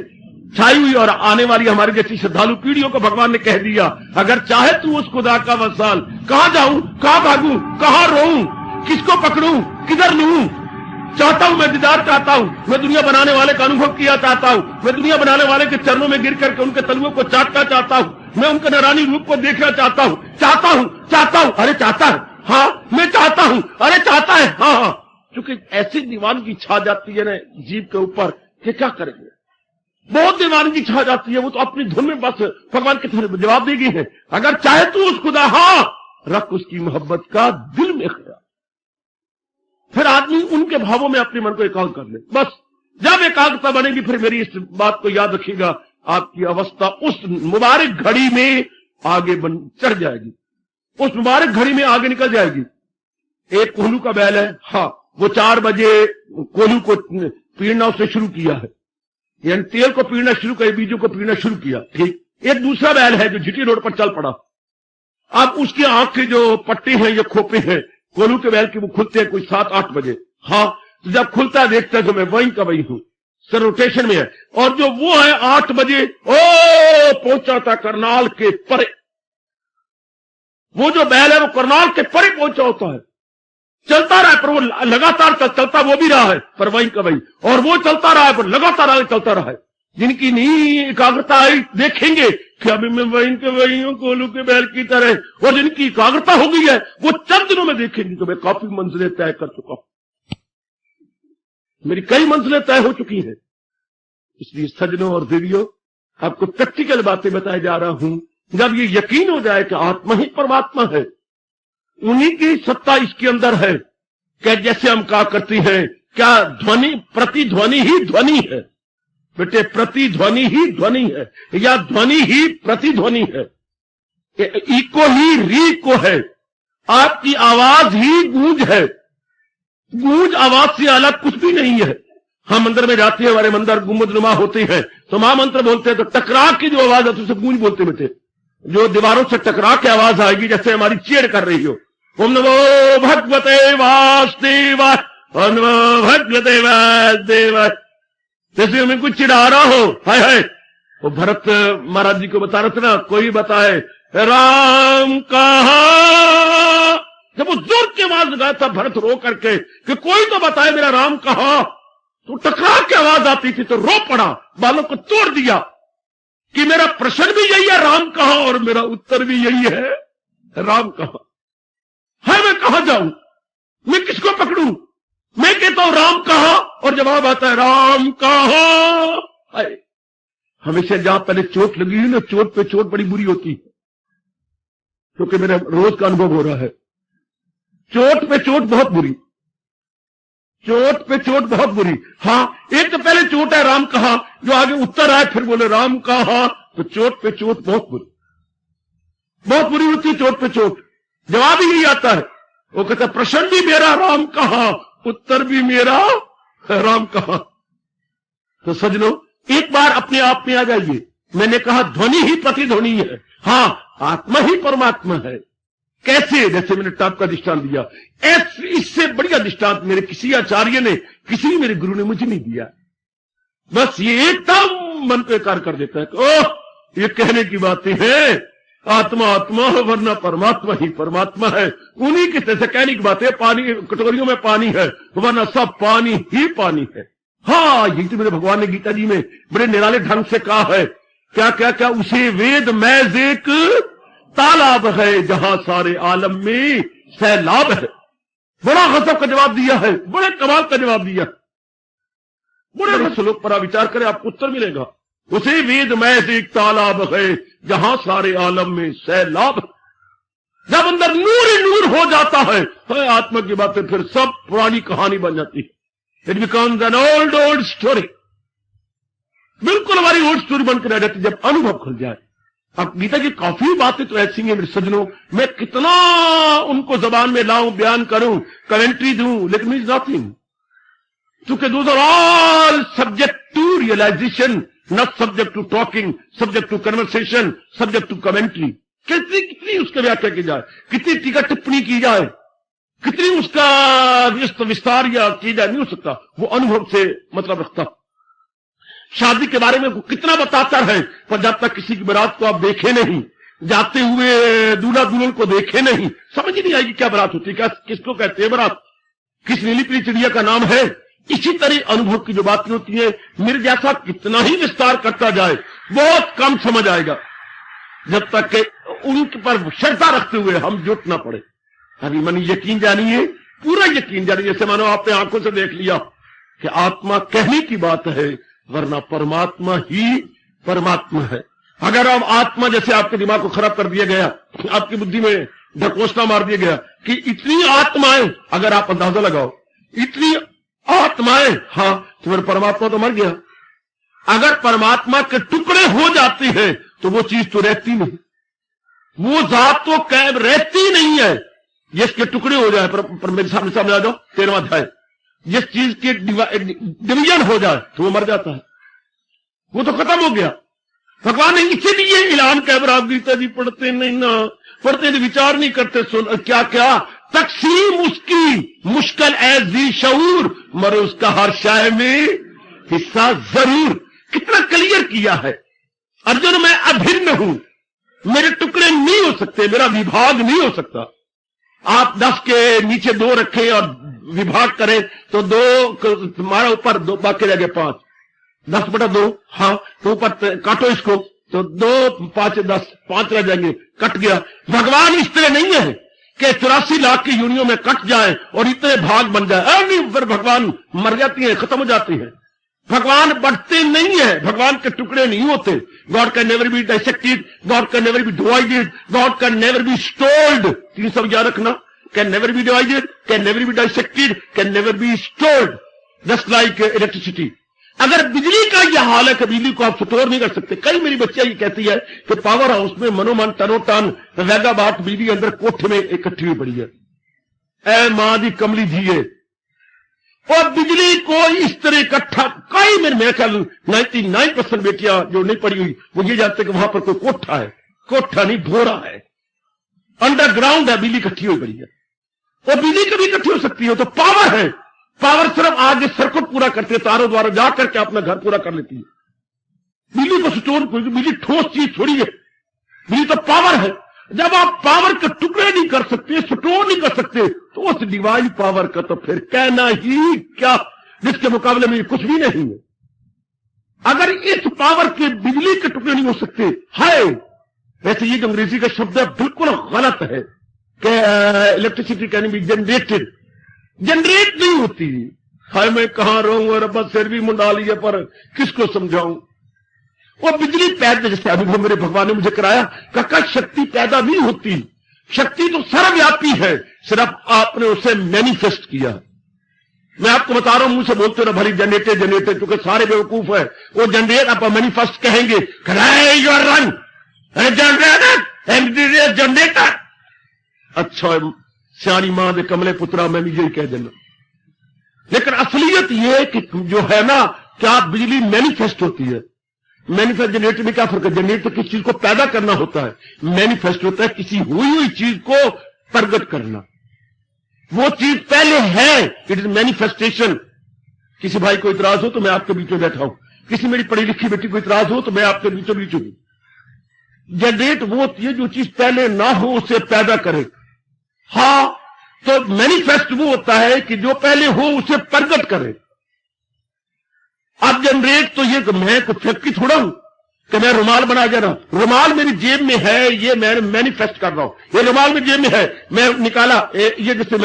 छाई हुई, और आने वाली हमारी जैसी श्रद्धालु पीढ़ियों को भगवान ने कह दिया, अगर चाहे तू उस खुदा का वसाल, कहां जाऊं, कहां भागूं, कहां रोऊं, किसको पकड़ूं, किधर लूं। चाहता हूं, मैं दीदार चाहता हूं, मैं दुनिया बनाने वाले का अनुभव किया चाहता हूं, मैं दुनिया बनाने वाले के चरणों में गिर करके उनके तलुओं को चाटना चाहता हूं, मैं उनके नरानी रूप को देखना चाहता हूं, चाहता हूं, चाहता हूं, अरे चाहता है, हाँ मैं चाहता हूं, अरे चाहता है, हाँ हाँ। क्योंकि ऐसी दीवानगी छा जाती है ना जीव के ऊपर कि क्या करेंगे, बहुत दीवानगी छा जाती है। वो तो अपनी धुन में बस भगवान के जवाब देगी है, अगर चाहे तू उस खुदा, हाँ रख उसकी मोहब्बत का दिल में ख्याल। फिर आदमी उनके भावों में अपने मन को एकाग्र कर ले। बस जब एकाग्रता बनेगी, फिर मेरी इस बात को याद रखिएगा, आपकी अवस्था उस मुबारक घड़ी में आगे चढ़ जाएगी, उस मुबारक घड़ी में आगे निकल जाएगी। एक कोहलू का बैल है, हाँ वो 4 बजे कोहलू को पीड़ना उसने शुरू किया है, यानी तेल को पीड़ना शुरू किया, बीजों को पीड़ना शुरू किया, ठीक। एक दूसरा बैल है जो जीटी रोड पर चल पड़ा। अब उसकी आंख के जो पट्टे हैं, ये खोपे हैं कोहलू के बैल के, वो खुलते हैं कोई 7-8 बजे। हाँ, तो जब खुलता देखता है तो मैं वहीं का वहीं हूं, सर रोटेशन में है। और जो वो है 8 बजे पहुंचा था करनाल के परे, वो जो बैल है वो करनाल के परे पहुंचा होता है, चलता रहा है, पर वो लगातार चलता वो भी रहा है, पर वहीं का वहीं, और वो चलता रहा है पर लगातार आगे चलता रहा है। जिनकी नहीं एकाग्रता आई, देखेंगे क्या भी मैं वहीं के वहीं हूं, कोलू के बैल की तरह। और जिनकी एकाग्रता हो गई है वो चंद दिनों में देखेंगी तो मैं काफी मंजिलें तय कर चुका हूं, मेरी कई मंजिलें तय हो चुकी हैं। इसलिए सज्जनों और देवियों, आपको प्रैक्टिकल बातें बताए जा रहा हूं। जब ये यकीन हो जाए कि आत्मा ही परमात्मा है, उन्हीं की सत्ता इसके अंदर है, क्या जैसे हम कहा करते हैं, क्या ध्वनि प्रतिध्वनि ही ध्वनि है बेटे, प्रतिध्वनि ही ध्वनि है, या ध्वनि ही प्रतिध्वनि है, इको ही रीको है। आपकी आवाज ही गूंज है, गूंज आवाज से अलग कुछ भी नहीं है। हम मंदिर में जाते हैं, हमारे मंदिर गुंबदनुमा होते हैं, तो महामंत्र बोलते हैं तो टकरा की जो आवाज है तो उसे गूंज बोलते बेटे। जो दीवारों से टकरा के आवाज आएगी जैसे हमारी चेड़ कर रही हो, ओम नमो भगवते वासुदेवाय, ओम नमो भगवते वासुदेवाय, जैसे हमें कुछ चिढ़ा रहा हो। हाय हाय, वो भरत महाराज जी को बता रहे थे ना, कोई बताए राम कहाँ, जब वो जोर की आवाज लगाया था भरत रो करके कि कोई तो बताए मेरा राम कहाँ, तो टकरा के आवाज आती थी तो रो पड़ा, बालों को तोड़ दिया कि मेरा प्रश्न भी यही है राम कहाँ, और मेरा उत्तर भी यही है राम कहाँ है। मैं कहां जाऊं, मैं किसको पकड़ूं? मैं कहता हूं राम कहां, और जवाब आता है राम कहां। हमेशा जहां पहले चोट लगी हुई ना, चोट पे चोट बड़ी बुरी होती है, क्योंकि मेरा रोज का अनुभव हो रहा है। चोट पे चोट बहुत बुरी, चोट पे चोट बहुत बुरी। हाँ, एक तो पहले चोट है राम कहां, जो आगे उत्तर आए फिर बोले राम कहां, तो चोट पे चोट बहुत बुरी, बहुत बुरी होती है चोट पे चोट। जवाब ही नहीं आता है, वो कहता प्रश्न भी मेरा राम कहां, उत्तर भी मेरा राम कहां। तो सज्जनों, एक बार अपने आप में आ जाइए। मैंने कहा ध्वनि ही प्रतिध्वनि है, हाँ आत्मा ही परमात्मा है। कैसे? जैसे मैंने टाप का दृष्टांत दिया, इससे बढ़िया दृष्टांत मेरे किसी आचार्य ने, किसी मेरे गुरु ने मुझे नहीं दिया। बस ये एकदम मन पे कार्य कर देता है कि ओह, ये कहने की बातें हैं, आत्मा आत्मा है वरना परमात्मा ही परमात्मा है। उन्हीं की तरह से कहने की बात है, पानी कटोरियों में पानी है वरना सब पानी ही पानी है। हाँ, यही तो मेरे भगवान ने गीता जी में बड़े निराले ढंग से कहा है। क्या क्या क्या, उसे वेद महज एक तालाब है जहां सारे आलम में सैलाब है। बड़ा गजब का जवाब दिया है, बड़े कमाल का जवाब दिया। बड़े श्लोक पर विचार करें, आपको उत्तर मिलेगा। उसे वेद महज एक तालाब है जहां सारे आलम में सैलाब है। जब अंदर नूर ही नूर हो जाता है तो आत्मा की बातें फिर सब पुरानी कहानी बन जाती है। It becomes an old story, बिल्कुल हमारी ओल्ड स्टोरी बनकर रह जाती जब अनुभव खुल जाए। अब गीता की काफी बातें तो ऐसी हैं मेरे सज्जनों, मैं कितना उनको जबान में लाऊं, बयान करूं, कमेंट्री दूं, लेकिन मीन्स नथिंग, क्योंकि those are all subject to realisation, not subject to talking, subject to conversation, subject to commentary. कितनी उसका व्याख्या की जाए, कितनी टीका टिप्पणी की जाए, कितनी उसका विस्तार या की जाए, नहीं हो सकता। वो अनुभव से मतलब रखता। शादी के बारे में कितना बताता है, पर जब तक किसी की बारात को आप देखे नहीं, जाते हुए दूल्हा दुल्हन को देखे नहीं, समझ ही नहीं आएगी क्या बारात होती है, क्या किसको कहते हैं बारात, किस नीली पीली चिड़िया का नाम है। इसी तरह अनुभव की जो बातें होती है, मेरे जैसा कितना ही विस्तार करता जाए बहुत कम समझ आएगा, जब तक कि उनके पर श्रद्धा रखते हुए हम जुट ना पड़े। अभी मन यकीन जानिए, पूरा यकीन जानिए, जैसे मानो आपने आंखों से देख लिया कि आत्मा कहने की बात है वरना परमात्मा ही परमात्मा है। अगर आप आत्मा, जैसे आपके दिमाग को खराब कर दिया गया, आपकी बुद्धि में ढकोसला मार दिया गया कि इतनी आत्माएं, अगर आप अंदाजा लगाओ इतनी आत्माएं, हाँ तो फिर परमात्मा तो मर गया। अगर परमात्मा के टुकड़े हो जाते हैं तो वो चीज तो रहती नहीं, वो जात तो कैब रहती नहीं है। जिसके टुकड़े हो जाए, पर मेरे सामने आ जाओ 13वां अध्याय, जिस चीज के डिवीजन हो जाए तो वो मर जाता है, वो तो खत्म हो गया। भगवान ने इसीलिए ऐलान कर, आप गीता जी पढ़ते नहीं ना, पढ़ते विचार नहीं करते, सुन क्या क्या तकसीम उसकी मुश्किल ऐसी शऊर, मरे उसका हर शाय में हिस्सा जरूर। कितना क्लियर किया है। अर्जुन मैं अभिन्न हूं, मेरे टुकड़े नहीं हो सकते, मेरा विभाग नहीं हो सकता। आप 10 के नीचे 2 रखें और विभाग करें तो 2 तुम्हारा ऊपर, 2 बाकी रह गए 5, 10/2, हाँ तो ऊपर काटो इसको तो 2, 5, 10, 5 रह जाएंगे, कट गया। भगवान इस तरह नहीं है कि 84 लाख की यूनियों में कट जाए और इतने भाग बन जाए। नहीं, फिर भगवान मर जाती है, खत्म हो जाती है। भगवान बढ़ते नहीं है, भगवान के टुकड़े नहीं होते। God can never be dissected, God can never be divided, God can never be stored. 3 शब्द याद रखना, can never be divided, can never be dissected, can never be stored, just like electricity. अगर बिजली का यह हाल है कि बिजली को आप स्टोर नहीं कर सकते। कई मेरी बच्चियां ये कहती है कि पावर हाउस में मनोमन टनोटन मेगावाट बिजली अंदर कोठे में इकट्ठी हुई पड़ी है। ऐ मां दी कमली जिए, और बिजली को इस तरह इकट्ठा, कई मेरे ख्याल 99% बेटियां जो नहीं पड़ी हुई वो ये जानते कि वहां पर कोई कोठा है। कोठा नहीं, भोरा है, अंडरग्राउंड है, बिजली इकट्ठी हुई पड़ी है। और बिजली कभी इकट्ठी हो सकती है, तो पावर है। पावर सिर्फ आगे सर्किट पूरा करते हैं, तारों द्वारा जाकर के अपना घर पूरा कर लेती है। बिजली को स्टोर, बिजली ठोस चीज थोड़ी है, बिजली तो पावर है। जब आप पावर के टुकड़े नहीं कर सकते, स्टोर नहीं कर सकते, तो उस डिवाइन पावर का तो फिर कहना ही क्या, जिसके मुकाबले में कुछ भी नहीं है। अगर इस पावर के बिजली के टुकड़े नहीं हो सकते, हाय, वैसे ये जो अंग्रेजी का शब्द है बिल्कुल गलत है कि electricity can be generated, generate नहीं होती। हाय, मैं कहां रहूंगा, रब्बा सिर भी मुंडा लिया, पर किसको समझाऊं। और बिजली पैदा, जैसे अनुभव मेरे भगवान ने मुझे कराया, काका शक्ति पैदा नहीं होती, शक्ति तो सर्वव्यापी है, सिर्फ आपने उसे मैनिफेस्ट किया। मैं आपको बता रहा हूं, मुझे बोलते रहो भरी जनरेटर जनरेटर, क्योंकि सारे बेवकूफ है। वो जनरेट आप मैनिफेस्ट कहेंगे, रन जनरेटर। अच्छा सियानी मां दे कमले पुत्रा, मैं भी यही कह देना। लेकिन असलियत यह है कि जो है ना, क्या बिजली मैनिफेस्ट होती है। मैनिफेस्ट जनरेटर में क्या फर्क है? जनरेटर किसी चीज को पैदा करना होता है, मैनिफेस्ट होता है किसी हुई चीज को प्रकट करना। वो चीज पहले है, इट इज मैनिफेस्टेशन। किसी भाई को इतराज हो तो मैं आपके बीच में बैठा हूं, किसी मेरी पढ़ी लिखी बेटी को इतराज हो तो मैं आपके बीचों बीच हूं। जनरेट वो होती है जो चीज पहले ना हो उसे पैदा करे। हाँ, तो मैनिफेस्ट वो होता है कि जो पहले हो उसे प्रकट करे। अब जनरेट तो ये कि मैं कुछ फैक्ट्री थोड़ा हूं कि मैं रुमाल बना जा रहा हूं। रुमाल मेरी जेब में है, ये मैं मैनिफेस्ट कर रहा हूं। ये रुमाल मेरी जेब में है, मैं निकाला, ये जैसे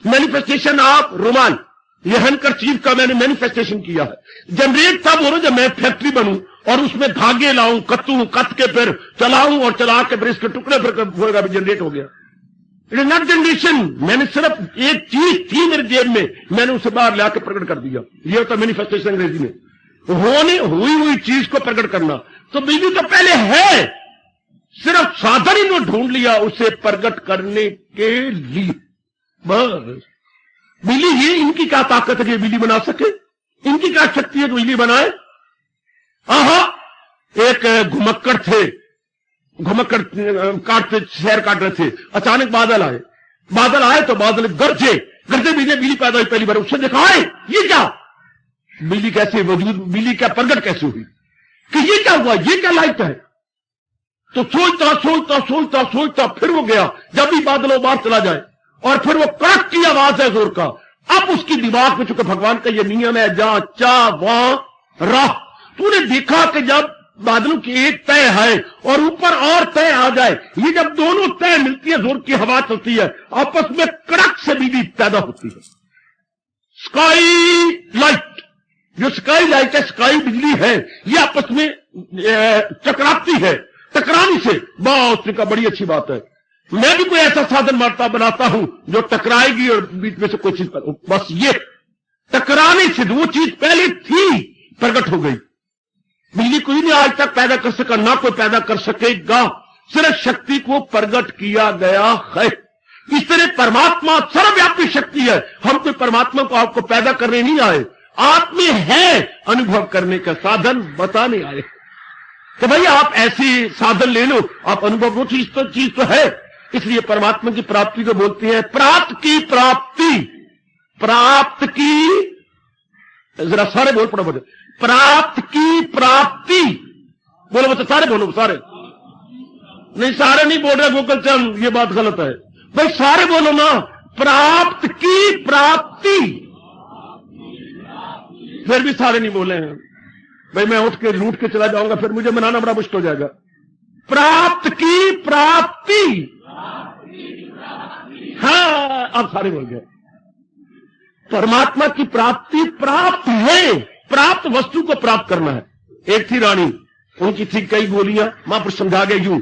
मैनिफेस्टेशन आप रुमाल, ये हैंडकरचीफ का मैंने मैनिफेस्टेशन किया है। जनरेट तब हो रहा जब मैं फैक्ट्री बनूं और उसमें धागे लाऊं, कत के फिर चलाऊं और चला के फिर इसके टुकड़े फिर होगा, जनरेट हो गया। It is not generation. मैंने सिर्फ एक चीज थी मेरे जेब में, मैंने उसे बाहर लाकर प्रकट कर दिया। ये होता मैनिफेस्टेशन अंग्रेजी में, होने हुई चीज को प्रकट करना। तो बिजली तो पहले है, सिर्फ साधन ही ढूंढ लिया उसे प्रकट करने के लिए। बस बिजली, ये इनकी क्या ताकत है कि बिजली बना सके? इनकी क्या शक्ति है कि बिजली बनाए? एक घुमक्कड़ थे, घुमक्कड़ काटते, शहर काट रहे थे, अचानक बादल आए तो बादल गरजे बिजली पैदा हुई पहली बार। उससे देखा है ये क्या बिजली कैसे वजूद, बिजली क्या प्रकट कैसे हुई, कि ये क्या हुआ, ये क्या लाइट है। तो सोचता फिर वो गया, जब भी बादलों बाहर चला जाए और फिर वो कड़क की आवाज है जोर का। अब उसकी दिमाग में, चूंकि भगवान का ये नियम है, जहां चाह वहां राह, तूने देखा कि जब बादलों की एक तय है और ऊपर और तय आ जाए, ये जब दोनों तय मिलती है, जोर की हवा चलती है, आपस में कड़क से बिजली पैदा होती है। स्काई लाइट, जो स्काई लाइट है, स्काई बिजली है, ये आपस में टकराती है। टकराने से बहुत का बड़ी अच्छी बात है। मैं भी कोई ऐसा साधन बनाता हूं जो टकराएगी और बीच में से कोई चीज, बस ये टकराने से वो चीज पहले थी प्रकट हो गई। बिजली कोई नहीं आज तक पैदा कर सका, ना कोई पैदा कर सकेगा, सिर्फ शक्ति को प्रकट किया गया है। इस तरह परमात्मा सर्वव्यापी शक्ति है। हम कोई परमात्मा को आपको पैदा करने नहीं आए, आप में है अनुभव करने का साधन बताने आए कि भाई आप ऐसी साधन ले लो, आप अनुभव, वो चीज तो है। इसलिए परमात्मा की प्राप्ति को बोलते हैं प्राप्त की प्राप्ति। प्राप्त की, जरा सारे बोल पड़ो बोले, प्राप्त की प्राप्ति बोलो बच्चे, सारे बोलो, सारे नहीं, सारे नहीं बोल रहे गोकुल चंद, ये बात गलत है भाई, सारे बोलो ना, प्राप्त की प्राप्ति। फिर भी सारे नहीं बोले हैं। भाई मैं उठ के लूट के चला जाऊंगा, फिर मुझे मनाना बड़ा मुश्किल हो जाएगा। प्राप्त की प्राप्ति, हाँ अब सारे बोल गए। परमात्मा की प्राप्ति प्राप्त है, प्राप्त वस्तु को प्राप्त करना है। एक थी रानी, उनकी थी कई गोलियां, महापुरुष समझा गए यूं,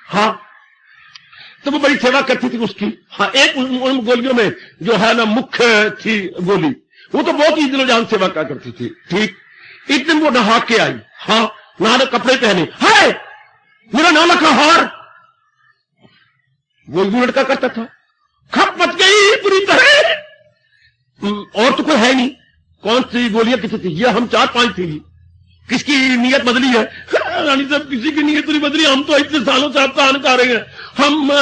हाँ तो वो बड़ी सेवा करती थी उसकी। हाँ एक उन गोलियों में जो है ना मुख्य थी गोली, वो तो बहुत ही दिलो जान सेवा क्या करती थी। ठीक, एक दिन वो नहा के आई, हाँ नहाने कपड़े पहने, है मेरा नाला का हार, वो यूं लड़का करता था, खप मच गई पूरी तरह। और तो कोई है नहीं, कौन सी गोलियां किसी थी, ये हम 4-5 थी, किसकी नीयत बदली है? रानी साहब किसी की नीयत नहीं बदली, हम तो इतने सालों से आपका आने का रहे हैं, हम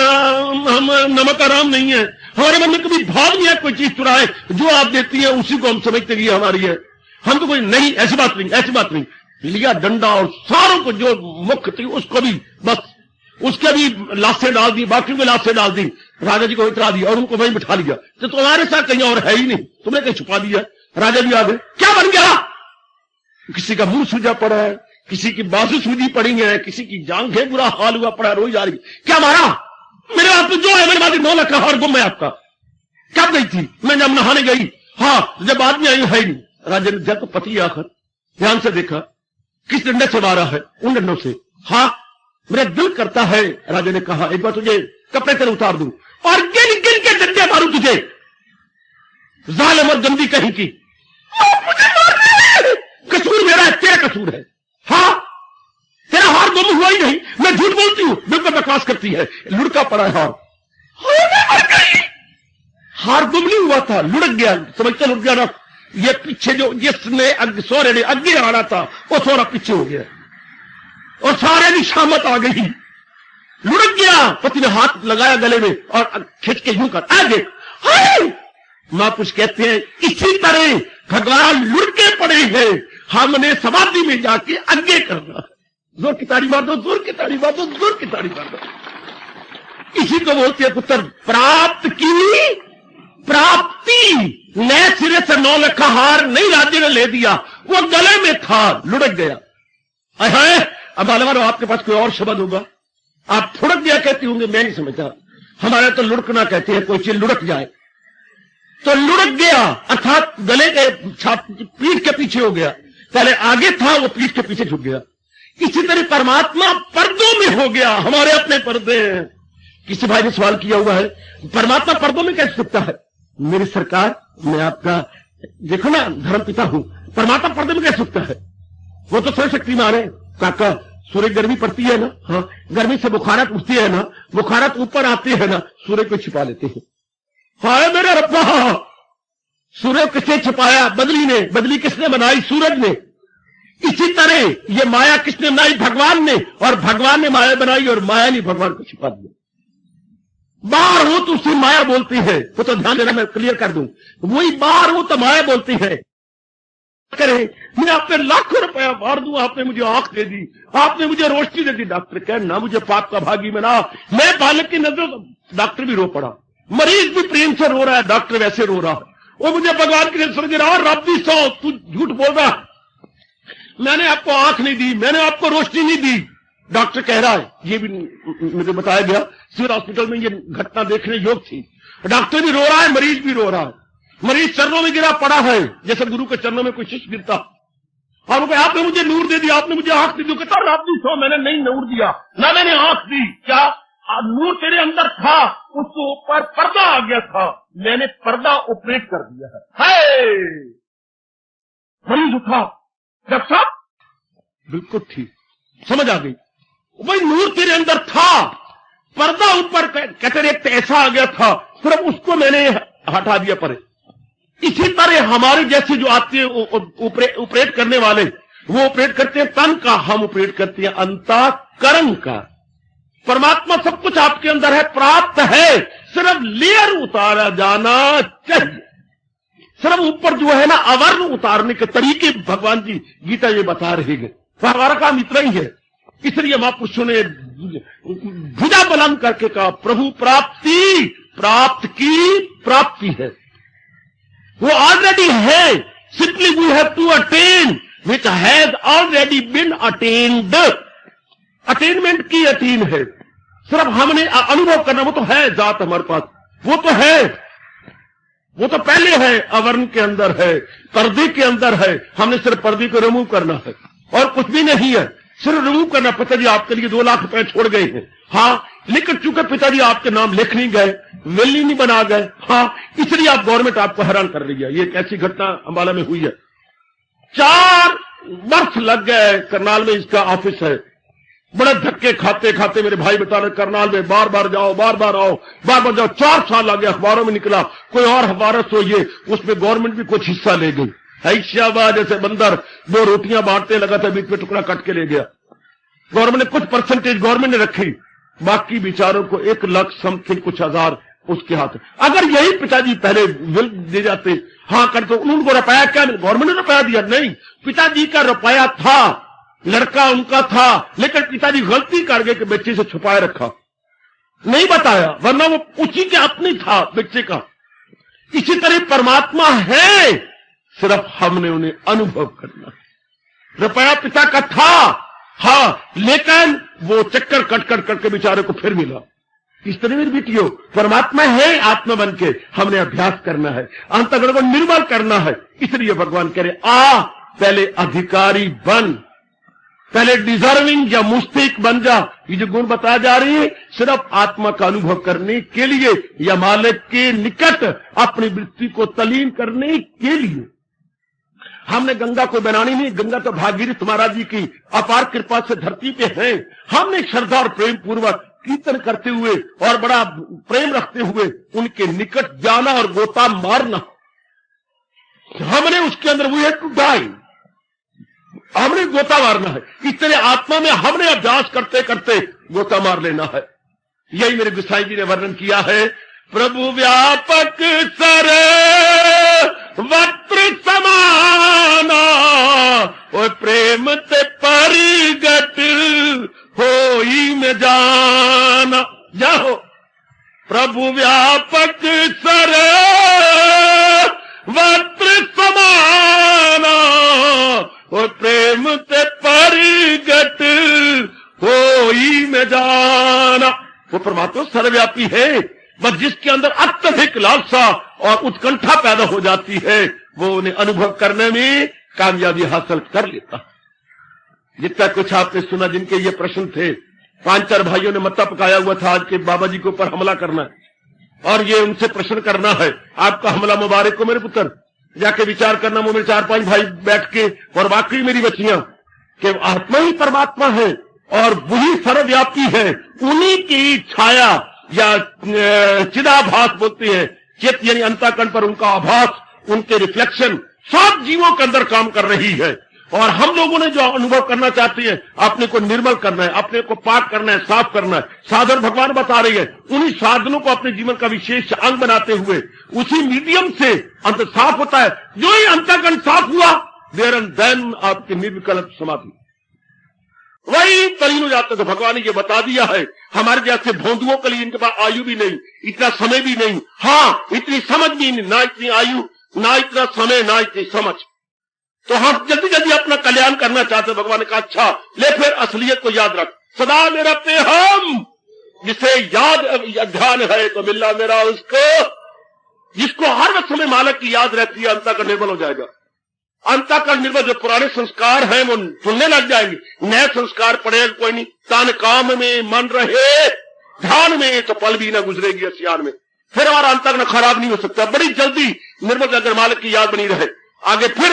नमक आराम नहीं है, हमारे मन में कभी भाव नहीं है कोई चीज चुराए, जो आप देती है उसी को हम समझते हैं हमारी है, हम तो कोई नहीं, ऐसी बात नहीं, ऐसी बात नहीं। लिया डंडा और सारों को जो मुख्य थी उसको भी बस उसके भी लाशें डाल दी, बाकी को लाशें डाल दी, राजा जी को इतरा दिया और उनको वहीं बिठा लिया। तो तुम्हारे साथ कहीं और है ही नहीं, तुमने कहीं छुपा दिया। राजा जी आ गए, क्या बन गया? किसी का मुंह सूजा पड़ा है, किसी की बाजू सूजी पड़ी है, किसी की जांघें बुरा हाल हुआ पड़ा, रोई जा रही। क्या मारा? मेरे हाथ में जो है मेरे बाद 9 लाख का हार गुम है आपका। कब गई थी? मैं जब नहाने गई, हाँ जब आदमी आई है नहीं। राजा ने जब तो पति आकर ध्यान से देखा, किस डंडे से मारा है? उन डंडों से। हाँ मेरा दिल करता है, राजा ने कहा एक बार तुझे कपड़े से उतार दूं और गिन गिन के डंडे मारूं तुझे, जालिम और गंदी कहीं की। मुझे मार रहे, कसूर मेरा है, तेरा कसूर है। हाँ तेरा हार गुम हुआ ही नहीं, मैं झूठ बोलती हूं, बिल्कुल बकवास करती है, लुढ़का पड़ा है हार। मर गई, हार गुम नहीं हुआ था, लुढ़क गया, समझते लुढ़क गया ना। ये पीछे जो जिसने सोरे ने आगे आना था वो थोड़ा पीछे हो गया और सारे की शामत आ गई, लुढ़क गया। पति ने हाथ लगाया गले में और खिंच के यूं कर आगे। महापुरुष कहते हैं इसी तरह भगवान लुढ़के पड़े हैं, हमने समाधि में जाके आगे करना है। जोर की ताड़ी मार दो, जोर की ताड़ी मार दो, जोर की ताड़ी मार दो। इसी को बोलते हैं पुत्र प्राप्त की प्राप्ति। नए सिरे से 9 लाख का हार नहीं राज्य ने ले दिया, वो गले में था, लुढ़क गया। अब मालूम आपके पास कोई और शब्द होगा, आप थुड़क गया कहती होंगे, मैं नहीं समझता। हमारे तो लुढ़कना कहते हैं, कोई चीज लुढ़क जाए तो लुढ़क गया, अर्थात गले के पीठ के पीछे हो गया। पहले आगे था, वो पीठ के पीछे झुक गया। इसी तरह परमात्मा पर्दों में हो गया, हमारे अपने पर्दे हैं। किसी भाई ने सवाल किया हुआ है, परमात्मा पर्दों में कैसे सकता है? मेरी सरकार, मैं आपका देखो ना धर्म पिता हूं, परमात्मा पर्दे में कैसे सकता है? वो तो सर्वशक्तिमान है। काका सूर्य गर्मी पड़ती है ना, हाँ गर्मी से बुखारत उठती है ना, बुखारत ऊपर आती है ना, सूर्य को छिपा लेते हैं। हाय मेरे रब्बा, सूर्य किसने छिपाया? बदली ने। बदली किसने बनाई? सूरज ने। इसी तरह ये माया किसने बनाई? भगवान ने। और भगवान ने माया बनाई और माया ने भगवान को छिपा दिया। बाहर हो तो उसे माया बोलती है, वो तो ध्यान देना, मैं क्लियर कर दूं, वही बाहर हो तो माया बोलती है। करे मैं आप पे लाखों रुपया मार दूं, आपने मुझे आंख दे दी, आपने मुझे रोशनी दे दी। डॉक्टर कह ना मुझे पाप का भागी बना, मैं बालक की नजर, डॉक्टर भी रो पड़ा, मरीज भी प्रेम से रो रहा है, डॉक्टर वैसे रो रहा है। वो मुझे भगवान की नजर गिरा और रब भी सौ, तू झूठ बोल रहा, मैंने आपको आंख नहीं दी, मैंने आपको रोशनी नहीं दी। डॉक्टर कह रहा है, ये भी मुझे बताया गया, सिविल हॉस्पिटल में ये घटना देखने योग्य थी। डॉक्टर भी रो रहा है, मरीज भी रो रहा है। मरीज चरणों में गिरा पड़ा है, जैसे गुरु के चरणों में कोई शिष्य गिरता, और वो आपने मुझे नूर दे दिया, आपने मुझे आंख दी। कहता रात भी सो, मैंने नहीं नूर दिया, ना मैंने आंख दी। क्या नूर तेरे अंदर था, उसके ऊपर पर्दा आ गया था, मैंने पर्दा ऑपरेट कर दिया है। मरीज उठा, डॉक्टर साहब बिल्कुल ठीक, समझ आ गई, वही नूर तेरे अंदर था, पर्दा ऊपर कैटरेक्ट ऐसा आ गया था, सिर्फ उसको मैंने हटा दिया परे। इसी तरह हमारे जैसे जो आते हैं ऑपरेट करने वाले, वो ऑपरेट करते हैं तन का, हम ऑपरेट करते हैं अंतःकरण का। परमात्मा सब कुछ आपके अंदर है, प्राप्त है, सिर्फ लेयर उतारा जाना चाहिए। सिर्फ ऊपर जो है ना आवरण उतारने के तरीके भगवान जी गीता ये बता रहे हैं। तो हमारा काम इतना ही है। इसलिए महापुरुषों ने भुजा बुलंद करके कहा प्रभु प्राप्ति, प्राप्त की प्राप्ति है, वो ऑलरेडी है, simply we have to attain. which has already been attained. Attainment की अटीन है, सिर्फ हमने अनुभव करना, वो तो है जात हमारे पास, वो तो है, वो तो पहले है, अवर्ण के अंदर है, पर्दे के अंदर है, हमने सिर्फ पर्दे को रिमूव करना है और कुछ भी नहीं है, सिर्फ रिमूव करना। पिताजी आपके लिए 2 लाख रुपए छोड़ गए हैं, हाँ, लेकिन चूंकि पिताजी आपके नाम लिख नहीं गए, विल ही नहीं बना गए, हाँ, इसलिए आप गवर्नमेंट आपको हैरान कर रही है। ये एक ऐसी घटना अंबाला में हुई है। 4 वर्ष लग गए, करनाल में इसका ऑफिस है, बड़े धक्के खाते खाते मेरे भाई बता रहे करनाल में बार बार जाओ, बार बार आओ, बार बार जाओ। 4 साल लगे, अखबारों में निकला, कोई और हवारस हो, ये उसमें गवर्नमेंट भी कुछ हिस्सा ले गई। हैशाबाद जैसे बंदर 2 रोटियां बांटने लगा था, बीच में टुकड़ा कट के ले गया। गवर्नमेंट ने कुछ परसेंटेज गवर्नमेंट ने रखी, बाकी बेचारों को 1 लाख समथिंग कुछ हजार उसके हाथ। अगर यही पिताजी पहले विल दे जाते, हाँ करते, उनको रुपया क्या गवर्नमेंट ने रुपया दिया? नहीं, पिताजी का रुपया था, लड़का उनका था, लेकिन पिताजी गलती कर गए कि बच्चे से छुपाए रखा, नहीं बताया, वरना वो उसी के अपनी था बच्चे का। इसी तरह परमात्मा है, सिर्फ हमने उन्हें अनुभव करना। रुपया पिता का था, हाँ, लेकिन वो चक्कर कट के बेचारे को फिर मिला। इस तरह मेरी बेटियों, परमात्मा है आत्मा बन के, हमने अभ्यास करना है, अंतःकरण को निर्मल करना है। इसलिए भगवान कह रहे आ पहले अधिकारी बन, पहले डिजर्विंग या मुस्तहिक बन जा। ये जो गुण बताया जा रही है सिर्फ आत्मा का अनुभव करने के लिए या मालिक के निकट अपनी वृत्ति को तलीन करने के लिए। हमने गंगा को बनानी नहीं, गंगा तो भागीरथ महाराज जी की अपार कृपा से धरती पे है। हमने श्रद्धा और प्रेम पूर्वक कीर्तन करते हुए और बड़ा प्रेम रखते हुए उनके निकट जाना और गोता मारना। हमने उसके अंदर वी हैव टू डाई, हमने गोता मारना है। इस तरह आत्मा में हमने अभ्यास करते करते गोता मार लेना है। यही मेरे गोसाई जी ने वर्णन किया है। प्रभु व्यापक सर वक्त्र समाना, और प्रेम ते परिगट होई में जाना। जाओ प्रभु व्यापक सर वक्त्र समाना, और प्रेम ते परिगट होई में जाना। वो परमात्मा सर्वव्यापी है, बस जिसके अंदर अत्यधिक लालसा और उत्कंठा पैदा हो जाती है वो उन्हें अनुभव करने में कामयाबी हासिल कर लेता। जितना कुछ आपने सुना, जिनके ये प्रश्न थे, 5-4 भाइयों ने मत्ता पकाया हुआ था आज के बाबा जी के ऊपर हमला करना है और ये उनसे प्रश्न करना है। आपका हमला मुबारक हो मेरे पुत्र, जाके विचार करना। वो मेरे 4-5 भाई बैठ के, और वाकई मेरी बच्चियां, कि आत्मा ही परमात्मा है और वही सर्वव्यापी है। उन्हीं की छाया या चिदाभास बोलते हैं, चित यानी अंतःकरण पर उनका आभास, उनके रिफ्लेक्शन सब जीवों के अंदर काम कर रही है। और हम लोगों ने जो अनुभव करना चाहते हैं, अपने को निर्मल करना है, अपने को पाक करना है, साफ करना है। साधन भगवान बता रही है, उन्हीं साधनों को अपने जीवन का विशेष अंग बनाते हुए उसी मीडियम से अंत साफ होता है। जो ही अंतःकरण साफ हुआ, देयर एंड देन आपकी निर्विकल्प समाधि वही तलीन हो जाता है। तो भगवान ने ये बता दिया है। हमारे जैसे भोंदुओं के लिए इनके पास आयु भी नहीं, इतना समय भी नहीं, हाँ इतनी समझ भी नहीं, ना इतनी आयु, ना इतना समय, ना इतनी समझ। तो हम जल्दी जल्दी अपना कल्याण करना चाहते। भगवान ने कहा अच्छा ले, फिर असलियत को याद रख। सदा मेरा पे हम, जिसे याद ध्यान है तो मिलना मेरा उसको, जिसको हर वक्त समय मालिक की याद रहती है, अंतःकरण निर्मल हो जाएगा। अंतःकरण निर्मल, जो पुराने संस्कार हैं वो सुनने लग जाएंगे, नए संस्कार पड़ेगा कोई नहीं। तान काम में मन रहे ध्यान में, तो पल भी ना गुजरेगी असियान में। फिर हमारा अंतःकरण खराब नहीं हो सकता। बड़ी जल्दी निर्मल अगर मालिक की याद बनी रहे। आगे फिर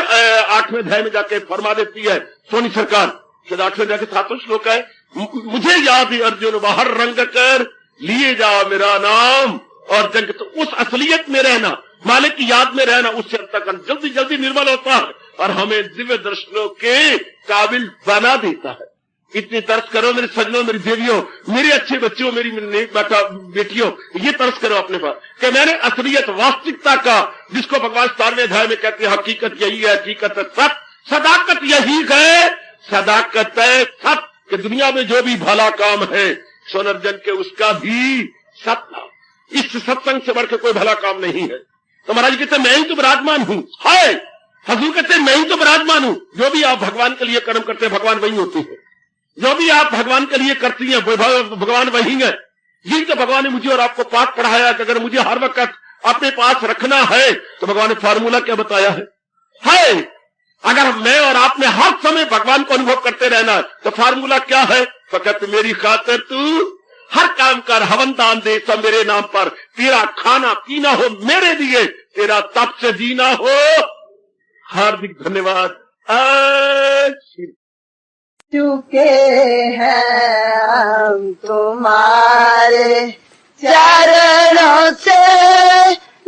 8वें अध्याय में जाके फरमा देती है सोनी सरकार, शायद 8वें जाके 7वां श्लोक है, मुझे याद अर्जुन बाहर रंग कर लिए जा मेरा नाम और जंग। तो उस असलियत में रहना, मालिक की याद में रहना, उससे अंतःकरण जल्दी जल्दी निर्मल होता है और हमें दिव्य दर्शनों के काबिल बना देता है। इतनी तरस करो मेरे सजनों, मेरी देवियों, मेरे अच्छे बच्चों, मेरी बेटियों, ये तरस करो अपने पास कि मैंने असलियत वास्तविकता का, जिसको भगवान 17वें अध्याय में कहते हैं हकीकत यही है, हकीकत है सत्य, सदाकत यही है, सदाकत है सत्य, कि दुनिया में जो भी भला काम है सोनर्जन के उसका भी सत्य। इस सत्संग से बढ़कर कोई भला काम नहीं है। तो महाराज कहते मैं ही तो विराजमान हूं, है हजूर कहते हैं मैं ही तो विराजमान हूं। जो भी आप भगवान के लिए कर्म करते हैं भगवान वही होते हैं। जो भी आप भगवान के लिए करती हैं भगवान वही है। यही तो भगवान ने मुझे और आपको पाठ पढ़ाया कि अगर मुझे हर वक्त अपने पास रखना है तो भगवान ने फार्मूला क्या बताया है। अगर मैं और आपने हर समय भगवान को अनुभव करते रहना तो फार्मूला क्या है? तो कहते मेरी खातिर तू हर काम कर, हवन दान दे सब मेरे नाम पर, तेरा खाना पीना हो मेरे लिए, तेरा तप से जीना हो। हार्दिक धन्यवाद। चुके हैं हम तुम्हारे चरणों से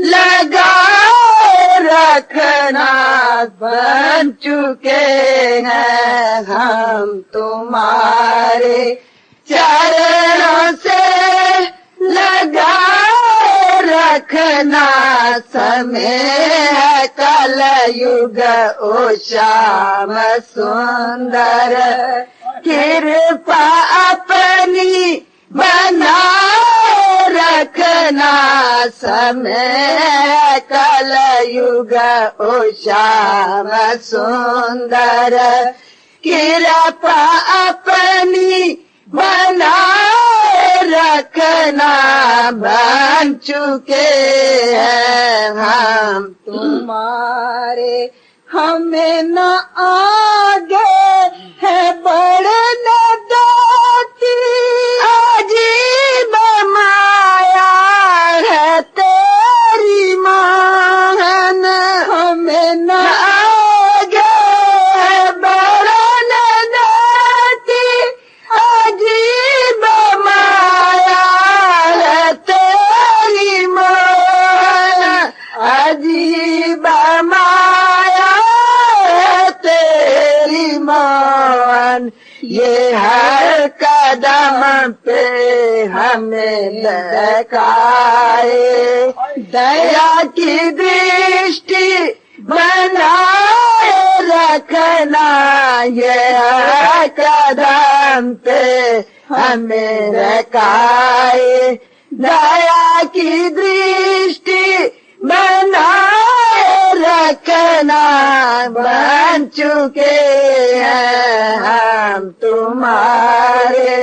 लगाए रखना, बन चुके हैं हम तुम्हारे चरणों से लगाए रखना। समय है कल युग ओ श्याम सुंदर, कृपा अपनी बनाए रखना। समय कल युग ओ श्याम सुंदर, कृपा अपनी बनाए रखना। बन चुके हैं हम तुम्हारे, हमें न आगे है बढ़ने देती, अजीब माया है तेरी मान। हमें न आगे है बढ़ने देती, अजीब माया है तेरी मान। अजीब माया है तेरी मान। ये हर कदम पे हमें लहकाए, दया की दृष्टि बनाए रखना। ये हर कदम पे हमें लहकाए, दया की दृष्टि बनाए रखना। बन चुके हैं हम तुम्हारे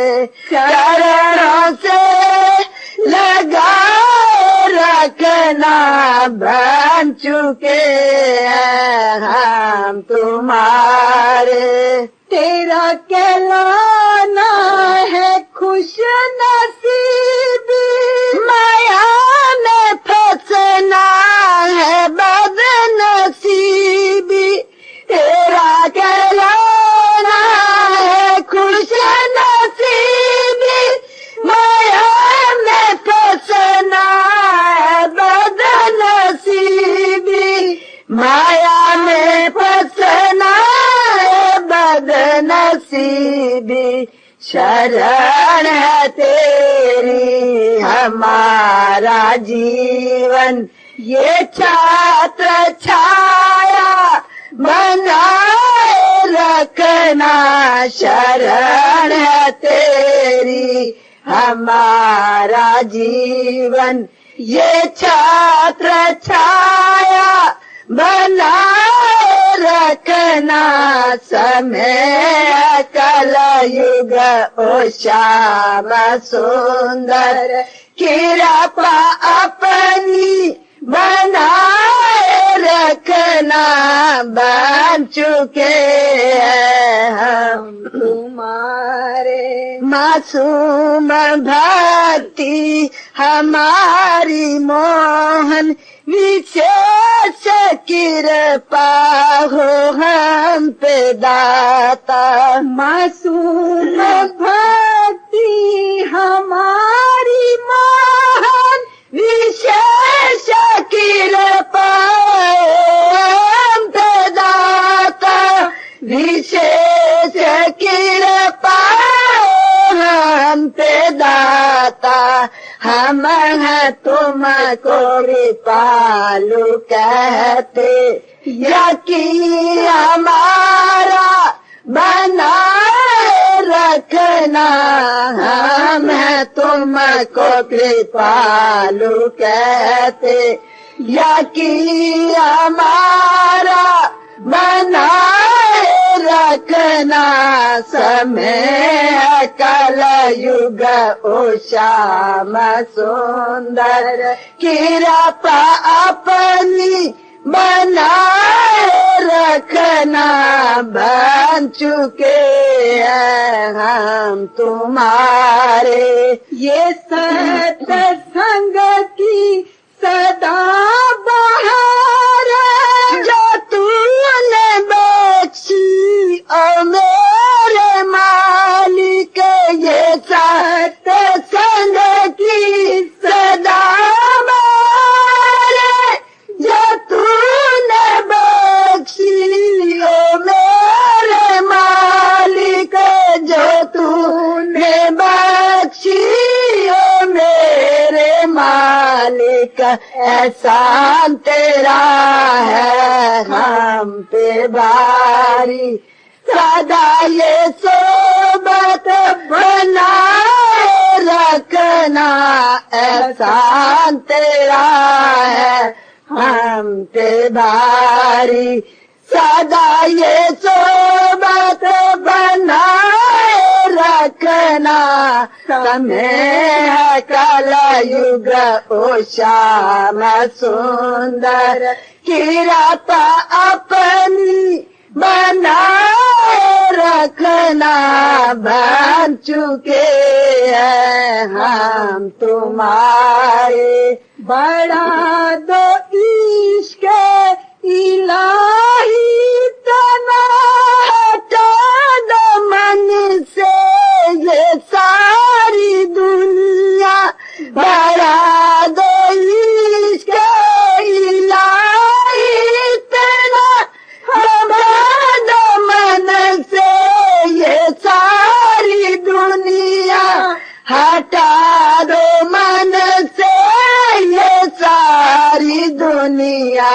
चरणों से लगाए रखना। बन चुके हैं हम तुम्हारे, तेरा कहलाना है खुश नसीबी, माया में फंसना है बदनसीबी। तेरा कहलाना है खुश नसीबी, माया में फंसना है बदनसीबी। माया में फंसना है बदनसीबी। शरण है तेरी हमारा जीवन, ये छात्र छाया बनाए रखना। शरण है तेरी हमारा जीवन, ये छात्र छाया बनाए रखना। समय कल युग ओ श्याम सुंदर, कृपा अपनी बनाए रखना। बन चुके हैं हम तुम्हारे, मासूम भक्ति हमारी मोहन, विशेष कृपा हो हम पे दाता। मासूम भक्ति हमारी मोहन, विशेष कृपा हम पे दाता। विशेष कृपा हम पे दाता। हम हैं तुमको कृपालु कहते, यकीन हमारा बनाए रखना। हम हैं तुमको कृपालु कहते, यकीन हमारा बनाए रखना समय कल युग ओ श्याम सुंदर कृपा अपनी बनाए रखना बन चुके हैं हम तुम्हारे ये सत्संग की सदा बहार जो तूने बख्शी ओ मेरे मालिक ये सत्संग की सदा बहार जो तूने बख्शी ओ मेरे मालिक जो तूने बख्शी ओ मेरे मालिक एहसान तेरा है हम पे बारी सदा ये सोबत बनाए रखना एहसान तेरा है हम पे बारी सदा ये सोबत बनाए रखना समय है कल युग ओ श्याम सुंदर कृपा अपनी बनाए रखना बन चुके हैं हम तुम्हारे बड़ा दो इश्क इलाही तना हटा दो मन से ये सारी दुनिया बड़ा दो इश्क इलाही तना हटा दो मन से ये सारी दुनिया हटा दो मन से ये सारी दुनिया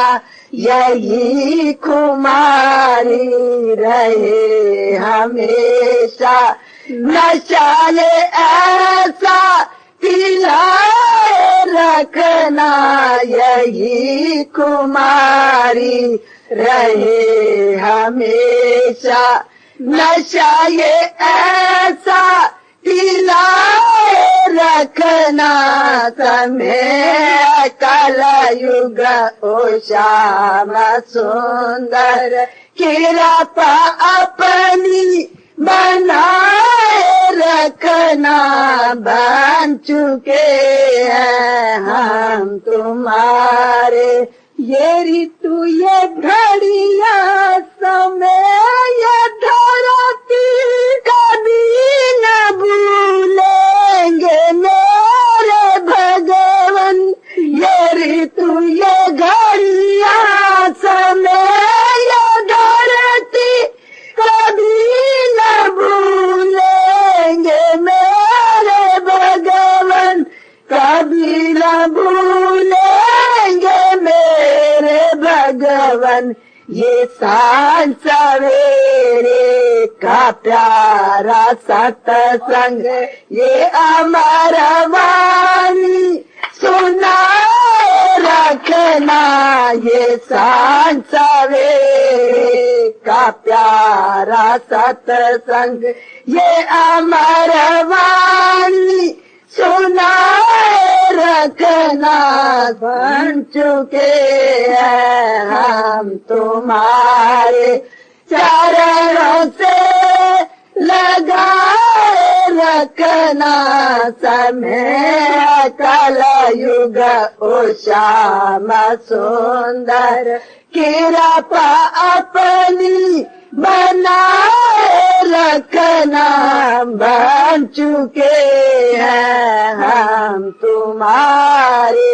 यही खुमारी रहे हमेशा नशाले ऐसा पिलाए रखना यही खुमारी रहे हमेशा नशा ये ऐसा पिलाए रखना समय कल युग ओ श्याम सुंदर कृपा अपनी बनाए रखना बन चुके हैं हम तुम्हारे ये ऋतु ये घड़िया समय ये धरती कभी न भूलेंगे मेरे भगवन ये ऋतु ये घड़िया समय ये धरती कभी न भूलेंगे मेरे भगवन कभी न भूलेंगे मेरे भगवन ये सांझ सवेरे का प्यारा सत्संग ये अमर वाणी सुनाए रखना ये सांझ सवेरे का प्यारा सत्संग ये अमर वाणी सुनाए रखना बन चुके हैं हम तुम्हारे चरणों से लगाए रखना समय कल युग ओ श्याम सुंदर कृपा अपनी बनाए रखना बन चुके हैं हम तुम्हारे